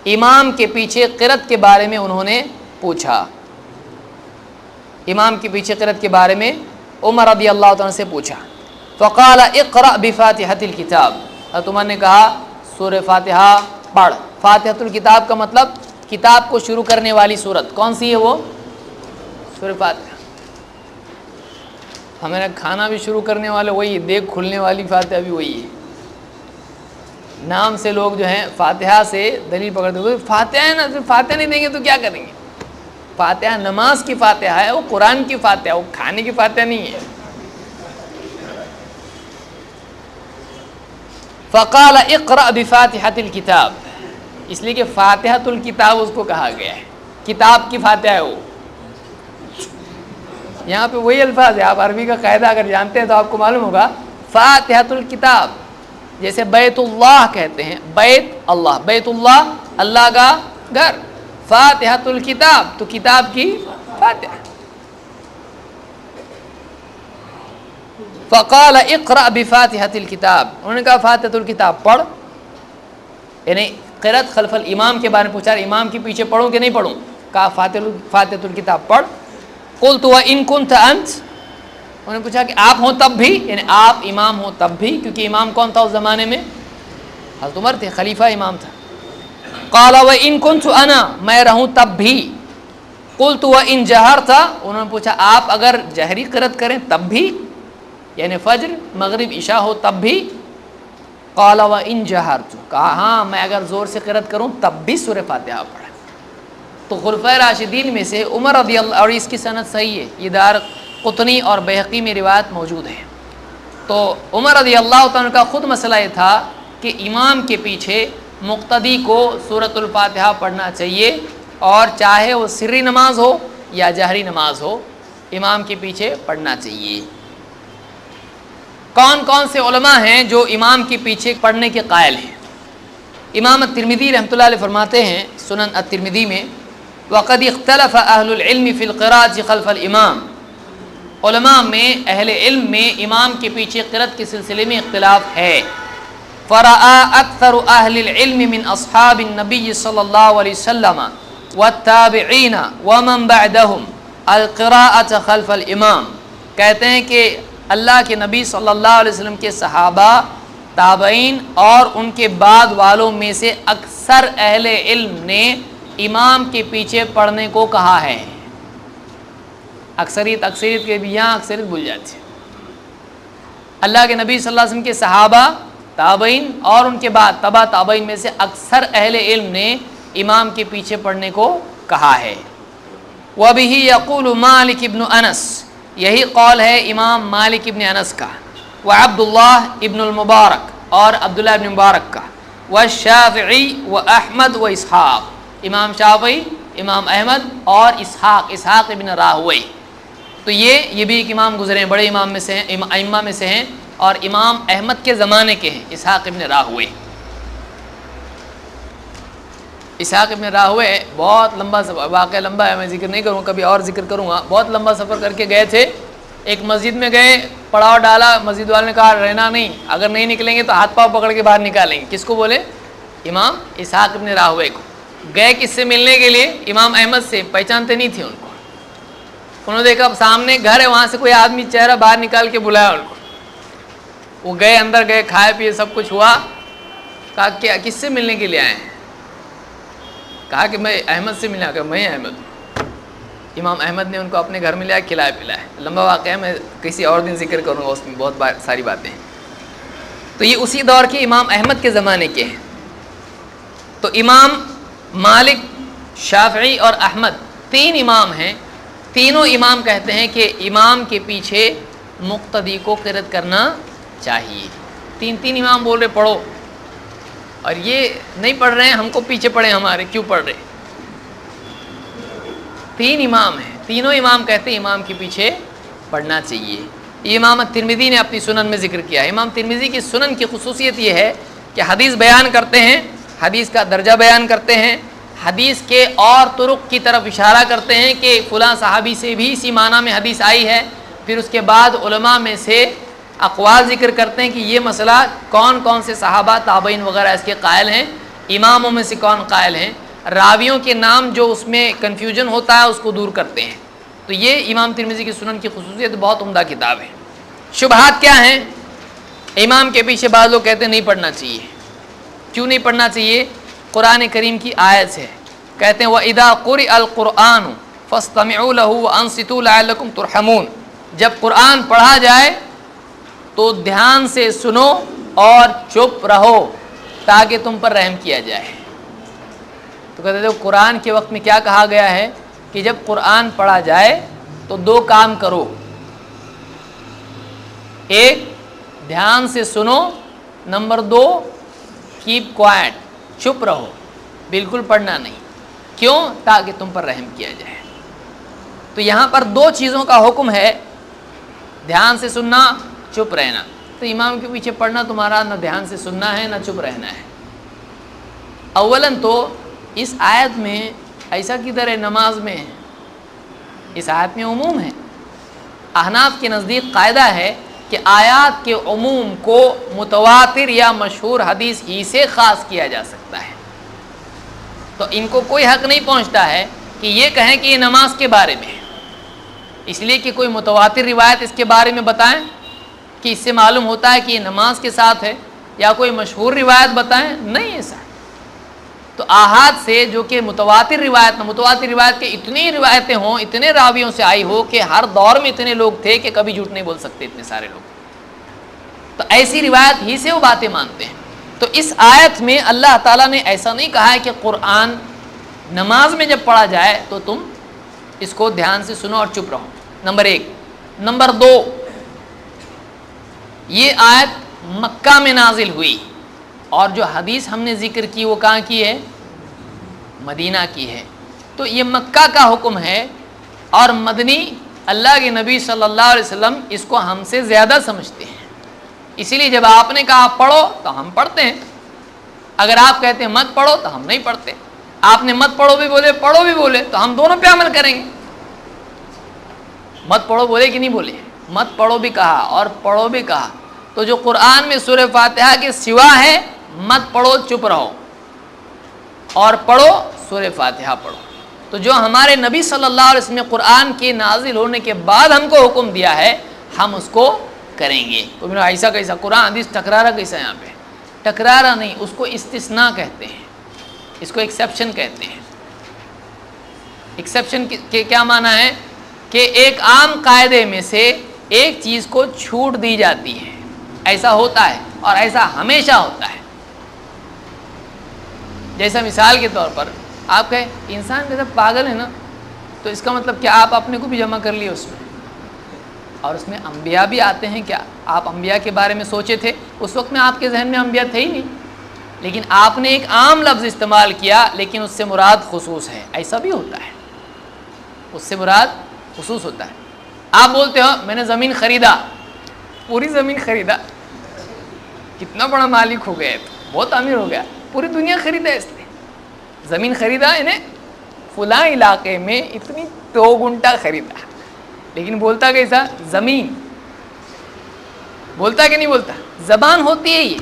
امام کے پیچھے قرأت کے بارے میں انہوں نے پوچھا، امام کے پیچھے قرأت کے بارے میں عمر رضی اللہ تعالیٰ سے پوچھا، فقال اقرأ بفاتحۃ الکتاب، حضرت عمر نے کہا سورہ فاتحہ پڑھ۔ فاتحۃ الکتاب کا مطلب کتاب کو شروع کرنے والی سورت کون سی ہے؟ وہ سورہ فاتحہ۔ ہمارا کھانا بھی شروع کرنے والے وہی ہے، دیگ کھلنے والی فاتحہ بھی وہی ہے، نام سے لوگ جو ہیں فاتحہ سے دلیل پکڑتے ہوئے، فاتحہ ہے نا، فاتحہ نہیں دیں گے تو کیا کریں گے؟ فاتحہ نماز کی فاتحہ ہے، وہ قرآن کی فاتحہ، وہ کھانے کی فاتحہ نہیں ہے۔ فقال اقرأ بفاتحۃ الکتاب، اس لیے کہ فاتحۃ الکتاب اس کو کہا گیا ہے، کتاب کی فاتحہ ہے وہ۔ یہاں پہ وہی الفاظ ہے، آپ عربی کا قاعدہ اگر جانتے ہیں تو آپ کو معلوم ہوگا، فاتحۃ الکتاب جیسے بیت اللہ کہتے ہیں، بیت اللہ، بیت اللہ اللہ کا گھر، فاتحۃ الکتاب تو کتاب کی فاتحہ۔ فقال اقرأ بفاتحۃ الکتاب، انہوں نے کہا فاتحۃ الکتاب پڑھ، یعنی قرأت خلف الامام کے بارے میں پوچھا، امام کے پیچھے پڑھوں کہ نہیں پڑھوں؟ کہا فاتحۃ الکتاب پڑھ۔ قلت وإن كنت أنت، انہوں نے پوچھا کہ آپ ہوں تب بھی، یعنی آپ امام ہوں تب بھی، کیونکہ امام کون تھا اس زمانے میں؟ حضرت عمر تھے، خلیفہ امام تھا۔ قال وان كنت انا، میں رہوں تب بھی۔ قلت وان جہرت، انہوں نے پوچھا آپ اگر جہری قرأت کریں تب بھی، یعنی فجر مغرب عشاء ہو تب بھی؟ قال وان جہرت، کہا ہاں میں اگر زور سے قرأت کروں تب بھی سورہ فاتحہ پڑھیں۔ تو خلفائے راشدین میں سے عمر رضی اللہ، اور اس کی سند صحیح ہے، یہ دار قطنی اور بہقی میں روایت موجود ہے۔ تو عمر رضی اللہ تعالیٰ کا خود مسئلہ یہ تھا کہ امام کے پیچھے مقتدی کو سورۃ الفاتحہ پڑھنا چاہیے، اور چاہے وہ سری نماز ہو یا جہری نماز ہو، امام کے پیچھے پڑھنا چاہیے۔ کون کون سے علماء ہیں جو امام کے پیچھے پڑھنے کے قائل ہیں؟ امام الترمذی رحمۃ اللہ علیہ فرماتے ہیں سنن الترمذی میں، وقد اختلف اہل العلم فی القراءۃ خلف الامام، علماء میں اہل علم میں امام کے پیچھے قرأت کے سلسلے میں اختلاف ہے۔ فرآ اکثر اہل العلم من اصحاب النبی صلی اللہ علیہ وسلم والتابعین ومن بعدهم القراءۃ خلف الامام، کہتے ہیں کہ اللہ کے نبی صلی اللہ علیہ وسلم کے صحابہ، تابعین اور ان کے بعد والوں میں سے اکثر اہل علم نے امام کے پیچھے پڑھنے کو کہا ہے۔ اکثریت کے بھی یہاں اکثریت بھول جاتی ہے۔ اللہ کے نبی صلی اللہ علیہ وسلم کے صحابہ، تابعین اور ان کے بعد تبع تابعین میں سے اکثر اہل علم نے امام کے پیچھے پڑھنے کو کہا ہے۔ وَبِهِ يَقُولُ مالک ابن انس، یہی قول ہے امام مالک ابن انس کا، وعبداللہ ابن المبارک اور عبداللہ ابن مبارک کا، والشافعی واحمد واسحاق، امام شافعی، امام احمد اور اسحاق ابن راہوی۔ تو یہ بھی ایک امام گزرے ہیں، بڑے امام میں سے ہیں، ائمہ میں سے ہیں، اور امام احمد کے زمانے کے ہیں اسحاق ابن راہوی۔ اسحاق ابن راہوی بہت لمبا واقعہ لمبا ہے، میں ذکر نہیں کروں، کبھی اور ذکر کروں گا۔ بہت لمبا سفر کر کے گئے تھے، ایک مسجد میں گئے، پڑاؤ ڈالا، مسجد والے نے کہا رہنا نہیں، اگر نہیں نکلیں گے تو ہاتھ پاؤں پکڑ کے باہر نکالیں گے۔ کس کو بولے؟ امام اسحاق ابن راہوی کو۔ گئے کس سے ملنے کے لیے؟ امام احمد سے، پہچانتے نہیں تھے ان کو۔ انہوں نے دیکھا سامنے گھر ہے، وہاں سے کوئی آدمی چہرہ باہر نکال کے بلایا ان کو۔ وہ گئے، اندر گئے، کھائے پیے، سب کچھ ہوا۔ کہا کہ کس سے ملنے کے لیے آئے ہیں؟ کہا کہ میں احمد سے ملا، کہ میں احمد ہوں۔ امام احمد نے ان کو اپنے گھر میں لیا، کھلایا پلایا۔ لمبا واقعہ ہے، میں کسی اور دن ذکر کروں گا، اس میں بہت ساری باتیں ہیں۔ تو یہ اسی دور کے امام احمد کے زمانے کے ہیں۔ تو امام مالک، شافعی اور احمد تین امام ہیں، تینوں امام کہتے ہیں کہ امام کے پیچھے مقتدی کو قرأت کرنا چاہیے۔ تین امام بول رہے پڑھو، اور یہ نہیں پڑھ رہے ہیں ہم کو پیچھے پڑھے ہمارے، کیوں پڑھ رہے؟ تین امام ہیں، تینوں امام کہتے ہیں امام کے پیچھے پڑھنا چاہیے۔ یہ امام ترمذی نے اپنی سنن میں ذکر کیا ہے۔ امام ترمذی کی سنن کی خصوصیت یہ ہے کہ حدیث بیان کرتے ہیں، حدیث کا درجہ بیان کرتے ہیں، حدیث کے اور طرق کی طرف اشارہ کرتے ہیں کہ فلاں صحابی سے بھی اسی معنی میں حدیث آئی ہے، پھر اس کے بعد علماء میں سے اقوال ذکر کرتے ہیں کہ یہ مسئلہ کون کون سے صحابہ، تابعین وغیرہ اس کے قائل ہیں، اماموں میں سے کون قائل ہیں، راویوں کے نام جو اس میں کنفیوژن ہوتا ہے اس کو دور کرتے ہیں۔ تو یہ امام ترمذی کی سنن کی خصوصیت، بہت عمدہ کتاب ہے۔ شبہات کیا ہیں؟ امام کے پیچھے بعض لوگ کہتے ہیں نہیں پڑھنا چاہیے۔ کیوں نہیں پڑھنا چاہیے؟ قرآن کریم کی آیت ہے، کہتے ہیں وَإِذَا قُرِئَ الْقُرْآنُ فَاسْتَمِعُوا لَهُ وَأَنصِتُوا لَعَلَّكُمْ تُرْحَمُونَ، جب قرآن پڑھا جائے تو دھیان سے سنو اور چپ رہو تاکہ تم پر رحم کیا جائے۔ تو کہتے ہیں قرآن کے وقت میں کیا کہا گیا ہے کہ جب قرآن پڑھا جائے تو دو کام کرو، ایک دھیان سے سنو، نمبر دو کیپ کوائٹ، چپ رہو، بالکل پڑھنا نہیں۔ کیوں؟ تاکہ تم پر رحم کیا جائے۔ تو یہاں پر دو چیزوں کا حکم ہے، دھیان سے سننا، چپ رہنا۔ تو امام کے پیچھے پڑھنا تمہارا نہ دھیان سے سننا ہے نہ چپ رہنا ہے۔ اولاً تو اس آیت میں ایسا کدھر ہے نماز میں؟ اس آیت میں عموم ہے۔ احناف کے نزدیک قاعدہ ہے کہ آیات کے عموم کو متواتر یا مشہور حدیث ہی سے خاص کیا جا سکتا ہے۔ تو ان کو کوئی حق نہیں پہنچتا ہے کہ یہ کہیں کہ یہ نماز کے بارے میں ہے، اس لیے کہ کوئی متواتر روایت اس کے بارے میں بتائیں کہ اس سے معلوم ہوتا ہے کہ یہ نماز کے ساتھ ہے، یا کوئی مشہور روایت بتائیں، نہیں ایسا۔ تو آحاد سے جو کہ متواتر روایت کے اتنی روایتیں ہوں، اتنے راویوں سے آئی ہو کہ ہر دور میں اتنے لوگ تھے کہ کبھی جھوٹ نہیں بول سکتے اتنے سارے لوگ، تو ایسی روایت ہی سے وہ باتیں مانتے ہیں۔ تو اس آیت میں اللہ تعالیٰ نے ایسا نہیں کہا ہے کہ قرآن نماز میں جب پڑھا جائے تو تم اس کو دھیان سے سنو اور چپ رہو، نمبر 1۔ نمبر 2، یہ آیت مکہ میں نازل ہوئی، اور جو حدیث ہم نے ذکر کی وہ کہاں کی ہے؟ مدینہ کی ہے۔ تو یہ مکہ کا حکم ہے، اور مدنی اللہ کے نبی صلی اللہ علیہ وسلم اس کو ہم سے زیادہ سمجھتے ہیں، اسی لیے جب آپ نے کہا پڑھو تو ہم پڑھتے ہیں، اگر آپ کہتے ہیں مت پڑھو تو ہم نہیں پڑھتے۔ آپ نے مت پڑھو بھی بولے، پڑھو بھی بولے، تو ہم دونوں پہ عمل کریں گے۔ مت پڑھو بولے کہ نہیں بولے؟ مت پڑھو بھی کہا اور پڑھو بھی کہا۔ تو جو قرآن میں سورہ فاتحہ کے سوا ہے، مت پڑھو چپ رہو، اور پڑھو سورہ فاتحہ پڑھو۔ تو جو ہمارے نبی صلی اللہ علیہ وسلم نے قرآن کے نازل ہونے کے بعد ہم کو حکم دیا ہے، ہم اس کو کریں گے۔ تو میرا ایسا کیسا قرآن حدیث ٹکرارا کیسا؟ یہاں پہ ٹکرارا نہیں، اس کو استثناء کہتے ہیں، اس کو ایکسیپشن کہتے ہیں۔ ایکسیپشن کے کیا معنی ہے؟ کہ ایک عام قاعدے میں سے ایک چیز کو چھوٹ دی جاتی ہے، ایسا ہوتا ہے اور ایسا ہمیشہ ہوتا ہے۔ جیسا مثال کے طور پر آپ کہیں انسان جیسا پاگل ہے نا، تو اس کا مطلب کیا آپ اپنے کو بھی جمع کر لیے اس میں؟ اور اس میں انبیاء بھی آتے ہیں کیا؟ آپ انبیاء کے بارے میں سوچے تھے؟ اس وقت میں آپ کے ذہن میں انبیاء تھے ہی نہیں، لیکن آپ نے ایک عام لفظ استعمال کیا، لیکن اس سے مراد خصوص ہے۔ ایسا بھی ہوتا ہے، اس سے مراد خصوص ہوتا ہے۔ آپ بولتے ہو میں نے زمین خریدا، پوری زمین خریدا، کتنا بڑا مالک ہو گیا، بہت امیر ہو گیا، پوری دنیا خریدا اس نے۔ زمین خریدا انہیں فلاں علاقے میں اتنی 2 گنٹا خریدا، لیکن بولتا کیسا؟ زمین۔ بولتا کہ نہیں بولتا؟ زبان ہوتی ہے، یہ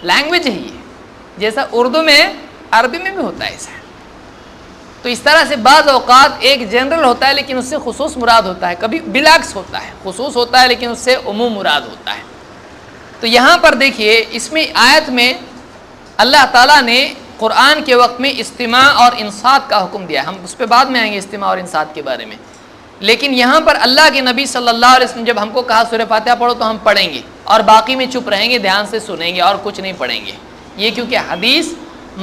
لینگویج ہے، یہ جیسا اردو میں عربی میں بھی ہوتا ہے ایسا۔ تو اس طرح سے بعض اوقات ایک جنرل ہوتا ہے لیکن اس سے خصوص مراد ہوتا ہے، کبھی بالعکس ہوتا ہے، خصوص ہوتا ہے لیکن اس سے عموم مراد ہوتا ہے۔ تو یہاں پر دیکھیے اس میں آیت میں اللہ تعالیٰ نے قرآن کے وقت میں استماع اور انصات کا حکم دیا، ہم اس پہ بعد میں آئیں گے استماع اور انصات کے بارے میں، لیکن یہاں پر اللہ کے نبی صلی اللہ علیہ وسلم جب ہم کو کہا سورہ فاتحہ پڑھو تو ہم پڑھیں گے، اور باقی میں چپ رہیں گے، دھیان سے سنیں گے اور کچھ نہیں پڑھیں گے۔ یہ کیونکہ حدیث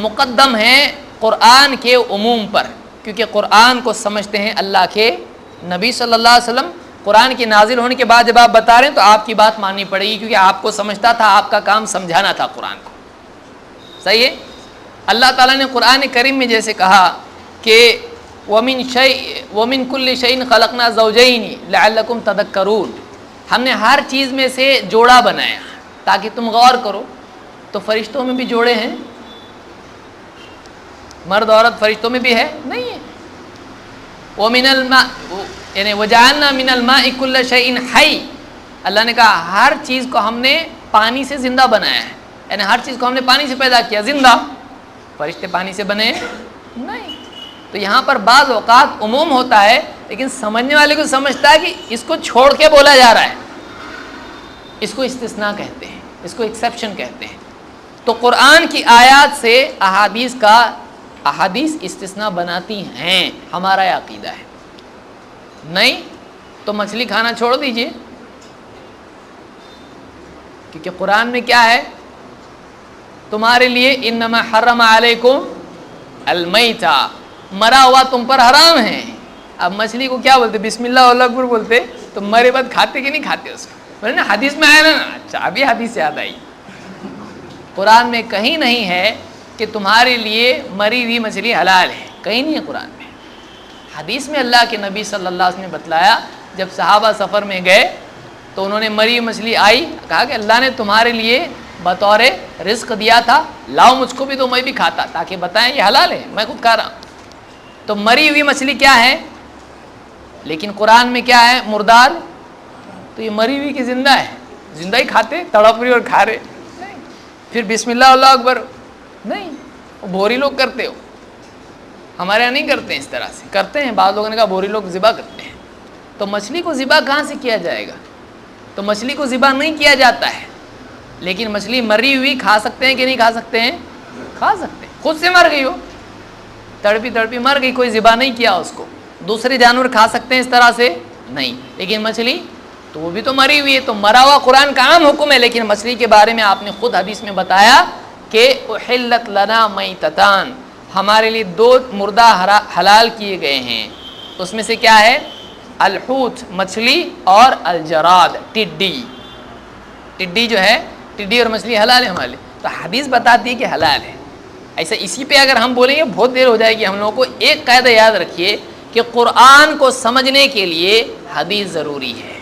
مقدم ہے قرآن کے عموم پر، کیونکہ قرآن کو سمجھتے ہیں اللہ کے نبی صلی اللہ علیہ وسلم۔ قرآن کے نازل ہونے کے بعد جب آپ بتا رہے ہیں تو آپ کی بات ماننی پڑے گی، کیونکہ آپ کو سمجھتا تھا، آپ کا کام سمجھانا تھا قرآن کو، صحیح ہے۔ اللہ تعالیٰ نے قرآن کریم میں جیسے کہا کہ وَمِن كُلِّ شَيْءٍ خَلَقْنَا زَوْجَيْنِ لَعَلَّكُمْ تَذَكَّرُونَ، ہم نے ہر چیز میں سے جوڑا بنایا تاکہ تم غور کرو۔ تو فرشتوں میں بھی جوڑے ہیں، مرد عورت فرشتوں میں بھی ہے نہیں ہے۔ وَمِنَ الْمَاءِ یعنی وَجَعَلْنَا مِنَ الْمَاءِ كُلَّ شَيْءٍ حَيٍّ، اللہ نے کہا ہر چیز کو ہم نے پانی سے زندہ بنایا ہے، یعنی ہر چیز کو ہم نے پانی سے پیدا کیا زندہ۔ فرشتے پانی سے بنے نہیں۔ تو یہاں پر بعض اوقات عموم ہوتا ہے، لیکن سمجھنے والے کو سمجھتا ہے کہ اس کو چھوڑ کے بولا جا رہا ہے، اس کو استثناء کہتے ہیں، اس کو ایکسیپشن کہتے ہیں۔ تو قرآن کی آیات سے احادیث استثناء بناتی ہیں، ہمارا یہ عقیدہ ہے۔ نہیں تو مچھلی کھانا چھوڑ دیجئے، کیونکہ قرآن میں کیا ہے؟ تمہارے لیے انما حرم علیکم المیتہ، مرا ہوا تم پر حرام ہے۔ اب مچھلی کو کیا بولتے؟ بسم اللہ اللہ اکبر بولتے، تو مرے بعد کھاتے کہ نہیں کھاتے اس کو؟ نا حدیث میں آیا نا، اچھا ابھی حدیث یاد آئی۔ قرآن میں کہیں نہیں ہے کہ تمہارے لیے مری ہوئی مچھلی حلال ہے، کہیں نہیں ہے قرآن میں۔ حدیث میں اللہ کے نبی صلی اللہ علیہ وسلم نے بتلایا، جب صحابہ سفر میں گئے تو انہوں نے مری ہوئی مچھلی آئی، کہا کہ اللہ نے تمہارے لیے بطور رزق دیا تھا، لاؤ مجھ کو بھی تو میں بھی کھاتا، تاکہ بتائیں یہ حلال ہے، میں خود کھا رہا ہوں۔ تو مری ہوئی مچھلی کیا ہے؟ لیکن قرآن میں کیا ہے؟ مردار۔ تو یہ مری ہوئی کی زندہ ہے، زندہ ہی کھاتے، تڑپ رہی اور کھا رہے نہیں۔ پھر بسم اللہ اللہ اکبر نہیں، وہ بھوری لوگ کرتے ہو، ہمارے یہاں نہیں کرتے ہیں، اس طرح سے کرتے ہیں، بعض لوگوں نے کہا بھوری لوگ ذبح کرتے ہیں، تو مچھلی کو ذبح کہاں سے کیا جائے گا؟ تو مچھلی کو ذبح نہیں کیا جاتا ہے، لیکن مچھلی مری ہوئی کھا سکتے ہیں کہ نہیں کھا سکتے ہیں؟ کھا سکتے ہیں، خود سے مر گئی ہو، تڑپی تڑپی مر گئی، کوئی ذبح نہیں کیا اس کو۔ دوسرے جانور کھا سکتے ہیں اس طرح سے؟ نہیں، لیکن مچھلی تو وہ بھی تو مری ہوئی ہے، تو مرا ہوا قرآن کا عام حکم ہے، لیکن مچھلی کے بارے میں آپ نے خود حدیث میں بتایا کہ احلت لنا میتتان، ہمارے لیے دو مردہ حلال کیے گئے ہیں، اس میں سے کیا ہے؟ الحوت مچھلی اور الجراد ٹڈی۔ ٹڈی جو ہے، ٹڈی اور مچھلی حلال ہے ہمارے لیے، تو حدیث بتاتی ہے کہ حلال ہے۔ ایسا اسی پہ اگر ہم بولیں گے بہت دیر ہو جائے گی ہم لوگوں کو۔ ایک قاعدہ یاد رکھیے کہ قرآن کو سمجھنے کے لیے حدیث ضروری ہے،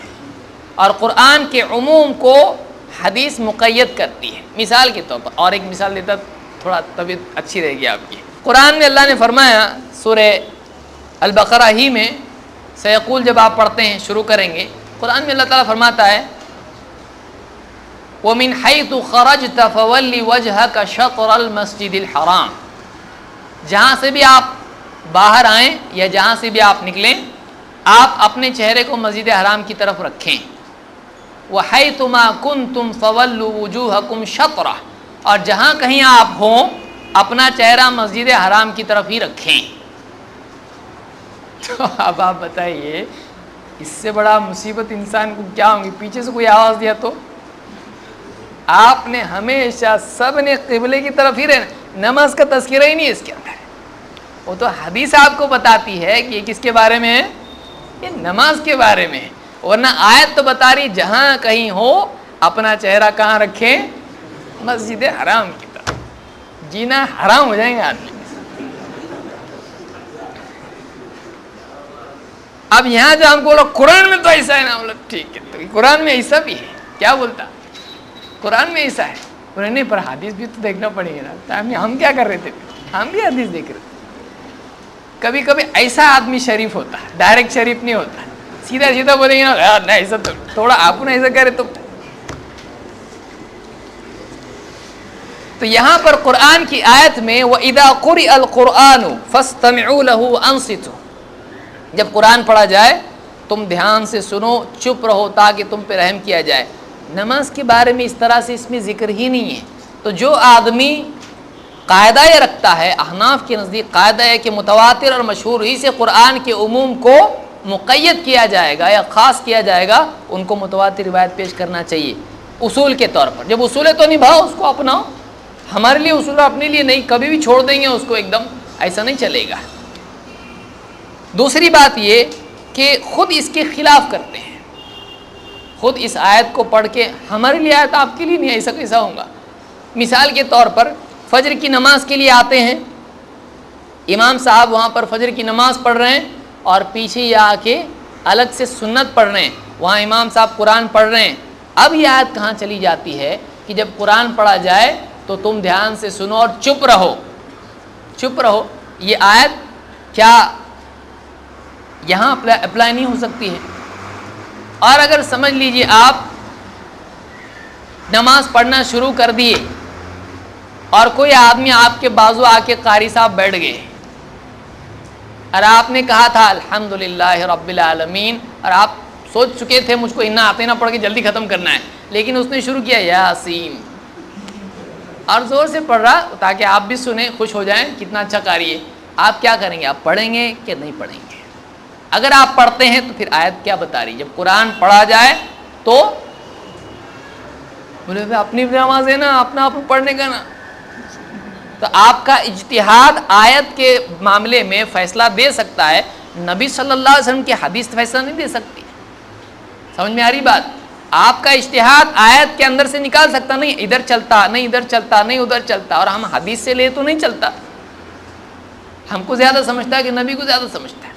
اور قرآن کے عموم کو حدیث مقید کرتی ہے۔ مثال کے طور پر اور ایک مثال دیتا تھوڑا طبیعت اچھی رہے گی آپ کی۔ قرآن میں اللہ نے فرمایا سورہ البقرہ ہی میں، سیقول جب آپ پڑھتے ہیں شروع کریں گے، قرآن میں اللہ تعالیٰ فرماتا ہے وَمِنْ حَيْثُ خَرَجْتَ فَوَلِّ وَجْهَكَ شَطْرَ الْمَسْجِدِ الْحَرَامِ، جہاں سے بھی آپ باہر آئیں یا جہاں سے بھی آپ نکلیں، آپ اپنے چہرے کو مسجد حرام کی طرف رکھیں۔ وَحَيْثُ مَا كُنْتُمْ فَوَلُّوا وُجُوهَكُمْ شَطْرَهُ، اور جہاں کہیں آپ ہوں اپنا چہرہ مسجد حرام کی طرف ہی رکھیں۔ تو اب آپ بتائیے اس سے بڑا مصیبت انسان کو کیا ہوگی؟ پیچھے سے کوئی آواز دیا تو آپ نے ہمیشہ سب نے قبلے کی طرف ہی رہنا، نماز کا تذکرہ ہی نہیں ہے اس کے اندر۔ وہ تو حدیث آپ کو بتاتی ہے کہ یہ کس کے بارے میں ہے؟ یہ نماز کے بارے میں ہے، ورنہ آیت تو بتا رہی جہاں کہیں ہو اپنا چہرہ کہاں رکھیں؟ مسجد حرام کی طرف۔ جینا حرام ہو جائیں گے آدمی۔ اب یہاں جو ہم کو بولا قرآن میں تو ایسا ہے نا، بولا ٹھیک ہے، تو قرآن میں ایسا بھی ہے، کیا بولتا؟ قرآن میں ایسا ہے، بولے نہیں پر حدیث بھی تو دیکھنا پڑے گا نا۔ ہم کیا کر رہے تھے؟ ہم بھی حدیث دیکھ رہے تھے۔ کبھی کبھی ایسا آدمی شریف ہوتا ہے، ڈائریکٹ شریف نہیں ہوتا، سیدھا سیدھا بولیں گے نا یار نہیں ایسا، تو تھوڑا آپ نے ایسا کرے تو یہاں پر قرآن کی آیت میں وَإِذَا قُرِئَ الْقُرْآنُ فَاسْتَمِعُوا لَهُ وَأَنصِتُوا، جب قرآن پڑھا جائے تم دھیان سے سنو، چپ رہو تاکہ تم پہ رحم کیا جائے۔ نماز کے بارے میں اس طرح سے اس میں ذکر ہی نہیں ہے۔ تو جو آدمی قاعدہ یہ رکھتا ہے، احناف کے نزدیک قاعدہ ہے کہ متواتر اور مشہور ہی سے قرآن کے عموم کو مقید کیا جائے گا یا خاص کیا جائے گا، ان کو متواتر روایت پیش کرنا چاہیے اصول کے طور پر۔ جب اصول ہے تو نبھاؤ، اس کو اپناؤ۔ ہمارے لیے اصول اپنے لیے نہیں، کبھی بھی چھوڑ دیں گے اس کو ایک دم، ایسا نہیں چلے گا۔ دوسری بات یہ کہ خود اس کے خلاف کرتے ہیں، خود اس آیت کو پڑھ کے ہمارے لیے آیت آپ کے لیے نہیں، ایسا کیسا ہوگا؟ مثال کے طور پر فجر کی نماز کے لیے آتے ہیں، امام صاحب وہاں پر فجر کی نماز پڑھ رہے ہیں اور پیچھے یہ آ کے الگ سے سنت پڑھ رہے ہیں، وہاں امام صاحب قرآن پڑھ رہے ہیں۔ اب یہ آیت کہاں چلی جاتی ہے کہ جب قرآن پڑھا جائے تو تم دھیان سے سنو اور چپ رہو، چپ رہو۔ یہ آیت کیا یہاں اپلائی نہیں ہو سکتی ہے؟ اور اگر سمجھ لیجئے آپ نماز پڑھنا شروع کر دیے اور کوئی آدمی آپ کے بازو آ کے قاری صاحب بیٹھ گئے اور آپ نے کہا تھا الحمدللہ رب العالمین، اور آپ سوچ چکے تھے مجھ کو انا آتے نہ پڑھ کے جلدی ختم کرنا ہے، لیکن اس نے شروع کیا یاسین اور زور سے پڑھ رہا تاکہ آپ بھی سنیں، خوش ہو جائیں کتنا اچھا قاری ہے۔ آپ کیا کریں گے؟ آپ پڑھیں گے کہ نہیں پڑھیں گے؟ اگر آپ پڑھتے ہیں تو پھر آیت کیا بتا رہی؟ جب قرآن پڑھا جائے تو بولے اپنی نماز ہے نا، اپنا آپ پڑھنے کا نا، تو آپ کا اجتہاد آیت کے معاملے میں فیصلہ دے سکتا ہے، نبی صلی اللہ علیہ وسلم کی حدیث فیصلہ نہیں دے سکتی۔ سمجھ میں آ رہی بات؟ آپ کا اجتہاد آیت کے اندر سے نکال سکتا نہیں، ادھر چلتا نہیں، ادھر چلتا نہیں، ادھر چلتا، اور ہم حدیث سے لے تو نہیں چلتا، ہم کو زیادہ سمجھتا ہے کہ نبی کو زیادہ سمجھتا ہے۔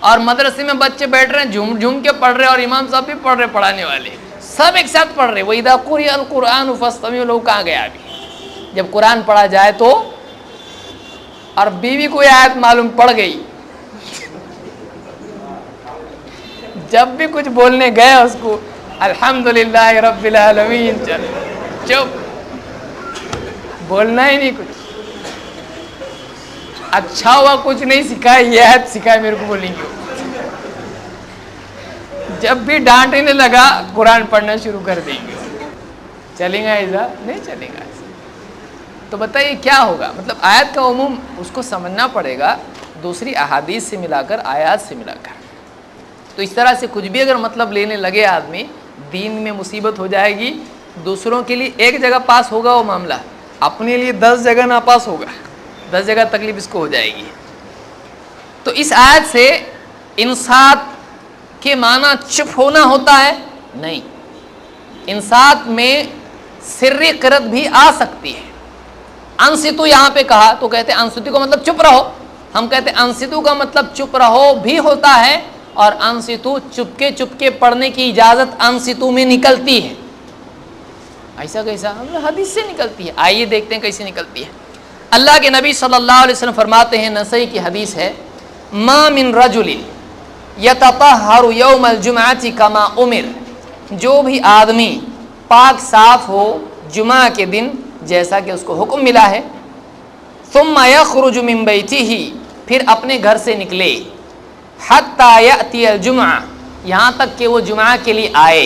اور مدرسے میں بچے بیٹھ رہے ہیں جھوم جھوم کے پڑھ رہے، اور امام صاحب بھی پڑھ رہے، پڑھانے والے سب ایک ساتھ پڑھ رہے۔ وَإِذَا قُرِئَ الْقُرْآنُ فَاسْتَمِعُوا لَهُ کہاں گیا ابھی؟ جب قرآن پڑھا جائے تو، اور بیوی کوئی آیت معلوم پڑ گئی، جب بھی کچھ بولنے گئے اس کو الحمدللہ رب العالمین، چپ، بولنا ہی نہیں کچھ۔ اچھا ہوا کچھ نہیں سکھایا، یہ آیت سکھایا میرے کو بولیں گے۔ جب بھی ڈانٹنے لگا قرآن پڑھنا شروع کر دیں گے. چلیں گا ایسا؟ نہیں چلیں گا ایسا. تو بتائیے کیا ہوگا؟ مطلب آیت کا عموم اس کو سمجھنا پڑے گا دوسری احادیث سے ملا کر، آیات سے ملا کر. تو اس طرح سے کچھ بھی اگر مطلب لینے لگے آدمی، دین میں مصیبت ہو جائے گی. دوسروں کے لیے ایک جگہ پاس ہوگا وہ معاملہ، اپنے لیے 10 جگہ ناپاس ہوگا، 10 جگہ تکلیف اس کو ہو جائے گی. تو اس آیت سے انصات کے معنی چپ ہونا ہوتا ہے؟ نہیں، انصات میں سری قرت بھی آ سکتی ہے. انصتو یہاں پہ کہا تو کہتے ہیں انصتو کا مطلب چپ رہو. ہم کہتے ہیں انصتو کا مطلب چپ رہو بھی ہوتا ہے، اور انصتو چپکے پڑھنے کی اجازت انصتو میں نکلتی ہے. ایسا کیسا؟ حدیث سے نکلتی ہے. آئیے دیکھتے ہیں کیسے نکلتی ہے. اللہ کے نبی صلی اللہ علیہ وسلم فرماتے ہیں، نسائی کی حدیث ہے، ما من رجل یتطہر یوم الجمعۃ کما امر، جو بھی آدمی پاک صاف ہو جمعہ کے دن جیسا کہ اس کو حکم ملا ہے، ثم یخرج من بیتہ، پھر اپنے گھر سے نکلے، حتی یأتی الجمعہ، یہاں تک کہ وہ جمعہ کے لیے آئے،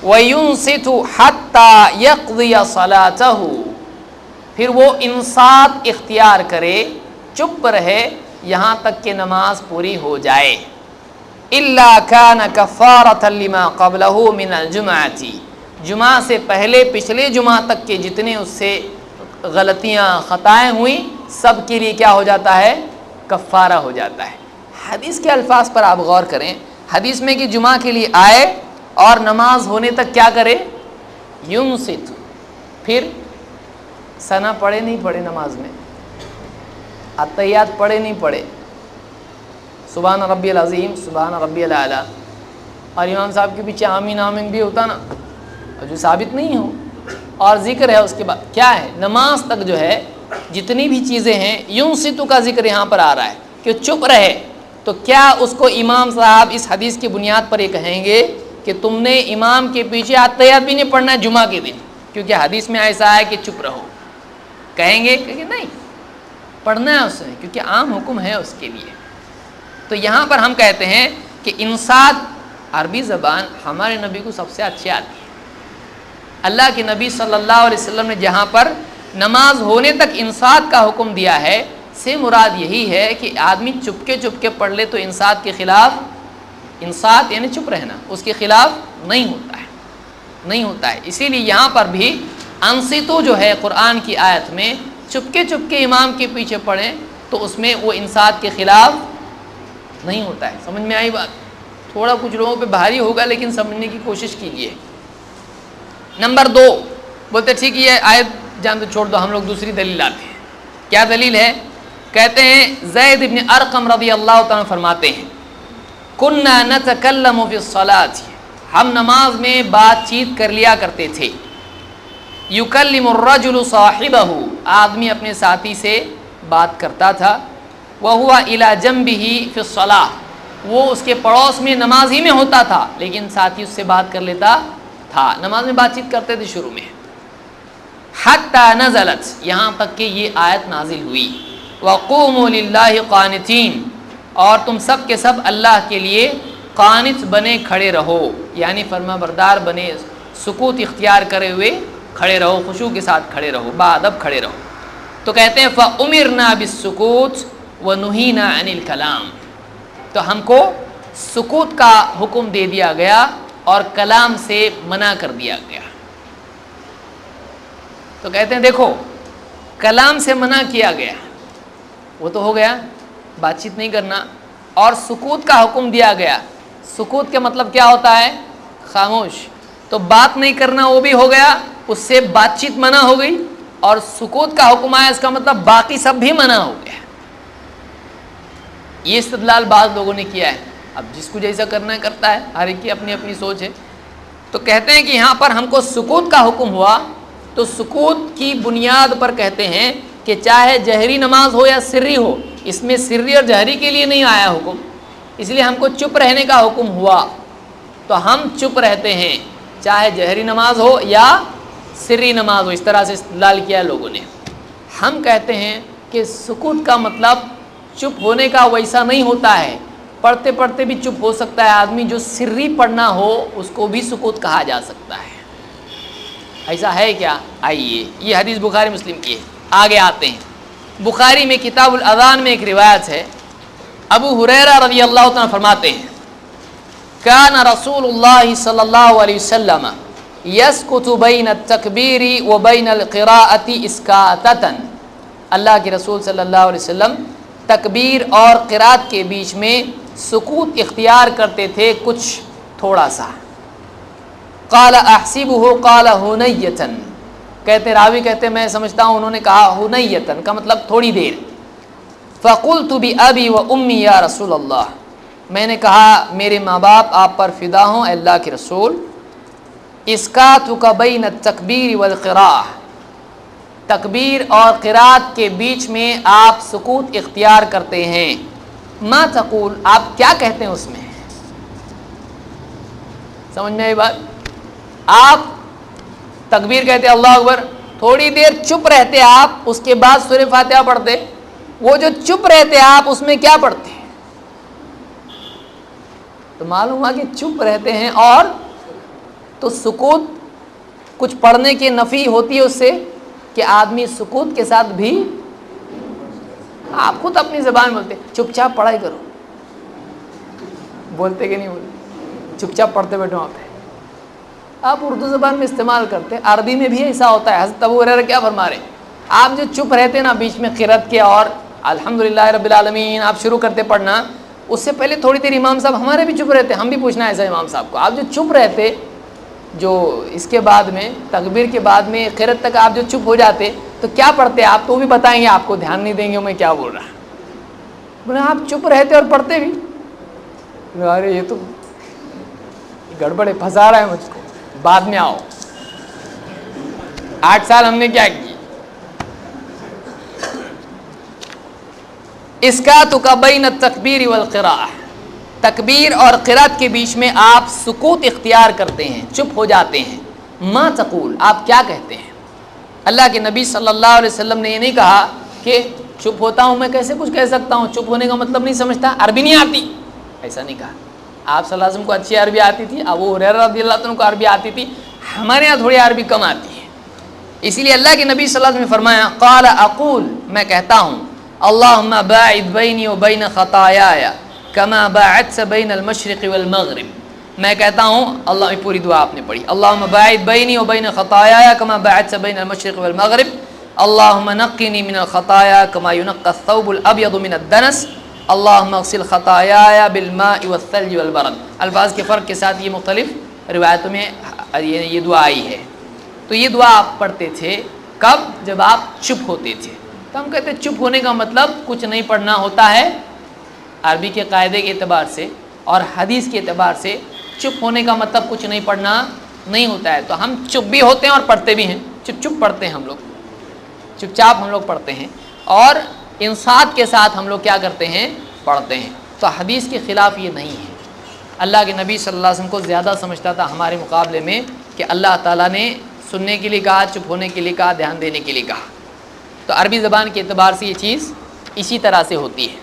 وَيُنصِتُ حَتَّى يَقْضِيَ صَلَاتَهُ، پھر وہ انصات اختیار کرے، چپ رہے یہاں تک کہ نماز پوری ہو جائے. إِلَّا كَانَ كَفَّارَةً لِمَا قَبْلَهُ مِنَ الْجُمْعَةِ، جمعہ سے پہلے پچھلے جمعہ تک کے جتنے اس سے غلطیاں خطائیں ہوئیں سب کے لیے کیا ہو جاتا ہے؟ کفارہ ہو جاتا ہے. حدیث کے الفاظ پر آپ غور کریں. حدیث میں کہ جمعہ کے لیے آئے اور نماز ہونے تک کیا کرے؟ ینصت. پھر ثنا پڑھے نہیں پڑھے نماز میں، اتحیات پڑھے نہیں پڑھے، سبحان ربی العظیم، سبحان ربی الاعلیٰ، اور امام صاحب کے پیچھے آمین آمین بھی ہوتا نا، اور جو ثابت نہیں ہو، اور ذکر ہے اس کے بعد کیا ہے؟ نماز تک جو ہے جتنی بھی چیزیں ہیں ینصت کا ذکر یہاں پر آ رہا ہے کہ چپ رہے. تو کیا اس کو امام صاحب اس حدیث کی بنیاد پر یہ کہیں گے کہ تم نے امام کے پیچھے اتحیات بھی نہیں پڑھنا ہے جمعہ کے دن کیونکہ حدیث میں ایسا ہے کہ چپ رہو؟ کہیں گے کہ نہیں، پڑھنا ہے اس نے کیونکہ عام حکم ہے اس کے لیے. تو یہاں پر ہم کہتے ہیں کہ انصات عربی زبان ہمارے نبی کو سب سے اچھی آتی ہے. اللہ کے نبی صلی اللہ علیہ وسلم نے جہاں پر نماز ہونے تک انصات کا حکم دیا ہے سے مراد یہی ہے کہ آدمی چپکے پڑھ لے تو انصات کے خلاف، انصات یعنی چپ رہنا، اس کے خلاف نہیں ہوتا ہے، نہیں ہوتا ہے. اسی لیے یہاں پر بھی انصتو جو ہے قرآن کی آیت میں چپکے امام کے پیچھے پڑھیں تو اس میں وہ انصات کے خلاف نہیں ہوتا ہے. سمجھ میں آئی بات؟ تھوڑا کچھ لوگوں پہ بھاری ہوگا لیکن سمجھنے کی کوشش کیجیے. نمبر 2 بولتے ٹھیک ہے آیت جان تو چھوڑ دو، ہم لوگ دوسری دلیل لاتے ہیں. کیا دلیل ہے؟ کہتے ہیں زید بن ارقم رضی اللہ تعالیٰ فرماتے ہیں کننا نتکلم فی الصلاۃ، ہم نماز میں بات چیت کر لیا کرتے تھے. یکلم الرجل صاحبہ، آدمی اپنے ساتھی سے بات کرتا تھا. وہو الی جنبہ فی الصلاۃ، وہ اس کے پڑوس میں نماز ہی میں ہوتا تھا لیکن ساتھی اس سے بات کر لیتا تھا. نماز میں بات چیت کرتے تھے شروع میں. حتی نزلت، یہاں تک کہ یہ آیت نازل ہوئی. وقوموا للہ قانتین، اور تم سب کے سب اللہ کے لیے قانت بنے کھڑے رہو، یعنی فرما بردار بنے، سکوت اختیار کرے ہوئے کھڑے رہو، خشوع کے ساتھ کھڑے رہو، باادب کھڑے رہو. تو کہتے ہیں فَأُمِرْنَا بِالسُّكُوتِ وَنُهِينَا عَنِ الْكَلَامِ، تو ہم کو سکوت کا حکم دے دیا گیا اور کلام سے منع کر دیا گیا. تو کہتے ہیں دیکھو کلام سے منع کیا گیا وہ تو ہو گیا، بات چیت نہیں کرنا، اور سکوت کا حکم دیا گیا. سکوت کا مطلب کیا ہوتا ہے؟ خاموش. تو بات نہیں کرنا وہ بھی ہو گیا، اس سے بات چیت منع ہو گئی، اور سکوت کا حکم آیا اس کا مطلب باقی سب بھی منع ہو گیا. یہ استدلال بعض لوگوں نے کیا ہے. اب جس کو جیسا کرنا ہے کرتا ہے، ہر ایک کی اپنی اپنی سوچ ہے. تو کہتے ہیں کہ یہاں پر ہم کو سکوت کا حکم ہوا تو سکوت کی بنیاد پر کہتے ہیں کہ چاہے جہری نماز ہو یا سری ہو، اس میں سری اور جہری کے لیے نہیں آیا حکم، اس لیے ہم کو چپ رہنے کا حکم ہوا تو ہم چپ رہتے ہیں چاہے جہری نماز ہو یا سری نماز ہو. اس طرح سے استدلال کیا لوگوں نے. ہم کہتے ہیں کہ سکوت کا مطلب چپ ہونے کا ویسا نہیں ہوتا ہے پڑھتے پڑھتے بھی چپ ہو سکتا ہے آدمی، جو سری پڑھنا ہو اس کو بھی سکوت کہا جا سکتا ہے۔ ایسا ہے کیا؟ آئیے، یہ حدیث بخاری مسلم کی ہے۔ آگے آتے ہیں، بخاری میں کتاب الاذان میں ایک روایت ہے، ابو ہریرہ رضی اللہ عنہ فرماتے ہیں کان رسول اللہ صلی اللہ علیہ وسلم یسکت بین التکبیر و بین القراءۃ اسکاتۃ، اللہ کے رسول صلی اللہ علیہ وسلم تکبیر اور قرات کے بیچ میں سکوت اختیار کرتے تھے، کچھ تھوڑا سا۔ قال احسبہ قال ہنیۃ، کہتے راوی کہتے میں سمجھتا ہوں انہوں نے کہا ہنیۃ کا مطلب تھوڑی دیر۔ فقلت بابی و امی یا رسول اللہ، میں نے کہا میرے ماں باپ آپ پر فدا ہوں اے اللہ کے رسول، اسکاتک بین التکبیر والقراءہ، تکبیر اور قرات کے بیچ میں آپ سکوت اختیار کرتے ہیں، ما تقول، آپ کیا کہتے ہیں اس میں؟ سمجھ میں آئی بات؟ آپ تکبیر کہتے اللہ اکبر، تھوڑی دیر چپ رہتے آپ، اس کے بعد سورہ فاتحہ پڑھتے، وہ جو چپ رہتے آپ اس میں کیا پڑھتے ہیں؟ تو معلوم ہوا کہ چپ رہتے ہیں، اور تو سکوت کچھ پڑھنے کی نفی ہوتی ہے اس سے کہ آدمی سکوت کے ساتھ بھی، آپ خود اپنی زبان بولتے چپ چاپ پڑھائی کرو، بولتے کہ نہیں بولتے؟ چپ چاپ پڑھتے بیٹھو وہاں پہ، آپ اردو زبان میں استعمال کرتے، عربی میں بھی ایسا ہوتا ہے۔ حضرت ابو ہریرہ کیا فرما رہے ہیں، آپ جو چپ رہتے نا بیچ میں قرات کے اور الحمدللہ رب العالمین آپ شروع کرتے پڑھنا، اس سے پہلے تھوڑی دیر امام صاحب ہمارے بھی چپ رہتے، ہم بھی پوچھنا ایسا امام صاحب کو، آپ جو چپ رہتے، جو اس کے بعد میں تکبیر کے بعد میں قرات تک آپ جو چپ ہو جاتے تو کیا پڑھتے آپ؟ تو بھی بتائیں گے، آپ کو دھیان نہیں دیں گے میں کیا بول رہا، بولے آپ چپ رہتے اور پڑھتے بھی، ارے یہ تو گڑبڑ ہے، پھنسا رہا ہے مجھ کو، بعد میں آؤ، 8 سال ہم نے کیا کی۔ اسکاتک بین التکبیر والقراءہ، تکبیر اور قرات کے بیچ میں آپ سکوت اختیار کرتے ہیں، چپ ہو جاتے ہیں۔ ما تقول، آپ کیا کہتے ہیں؟ اللہ کے نبی صلی اللہ علیہ وسلم نے یہ نہیں کہا کہ چپ ہوتا ہوں میں کیسے کچھ کہہ سکتا ہوں، چپ ہونے کا مطلب نہیں سمجھتا، عربی نہیں آتی، ایسا نہیں کہا۔ آپ صلی اللہ علیہ وسلم کو اچھی عربی آتی تھی، ابو ہریرہ رضی اللہ عنہ کو عربی آتی تھی، ہمارے یہاں تھوڑی عربی کم آتی ہے، اسی لیے اللہ کے نبی صلی اللہ علیہ وسلم نے فرمایا قال اقول، میں کہتا ہوں اللہم باعد بینی و بین خطایایا کما باعدت بین المشرق والمغرب، میں کہتا ہوں اللہ، پوری دعا آپ نے پڑھی، اللہم باعد بینی و بین خطایایا کما باعدت بین المشرق والمغرب، اللہم نقنی من الخطایا کما ینقی الثوب الابیض من الدنس، اللہم اغسل خطایایا بالماء والثلج والبرد۔ الفاظ کے فرق کے ساتھ یہ مختلف روایتوں میں یہ دعا آئی ہے۔ تو یہ دعا آپ پڑھتے تھے کب؟ جب آپ چپ ہوتے تھے۔ تو ہم کہتے ہیں چپ ہونے کا مطلب کچھ نہیں پڑھنا ہوتا ہے، عربی کے قاعدے کے اعتبار سے اور حدیث کے اعتبار سے چپ ہونے کا مطلب کچھ نہیں پڑھنا نہیں ہوتا ہے۔ تو ہم چپ بھی ہوتے ہیں اور پڑھتے بھی ہیں، چپ چپ پڑھتے ہیں ہم لوگ، چپ چاپ ہم لوگ پڑھتے ہیں، اور انصات کے ساتھ ہم لوگ کیا کرتے ہیں؟ پڑھتے ہیں۔ تو حدیث کے خلاف یہ نہیں ہے۔ اللہ کے نبی صلی اللہ علیہ وسلم کو زیادہ سمجھتا تھا ہمارے مقابلے میں کہ اللہ تعالیٰ نے سننے کے لیے کہا، چپ ہونے کے لیے کہا، دھیان دینے کے لیے کہا۔ تو عربی زبان کے اعتبار سے یہ چیز اسی طرح سے ہوتی ہے۔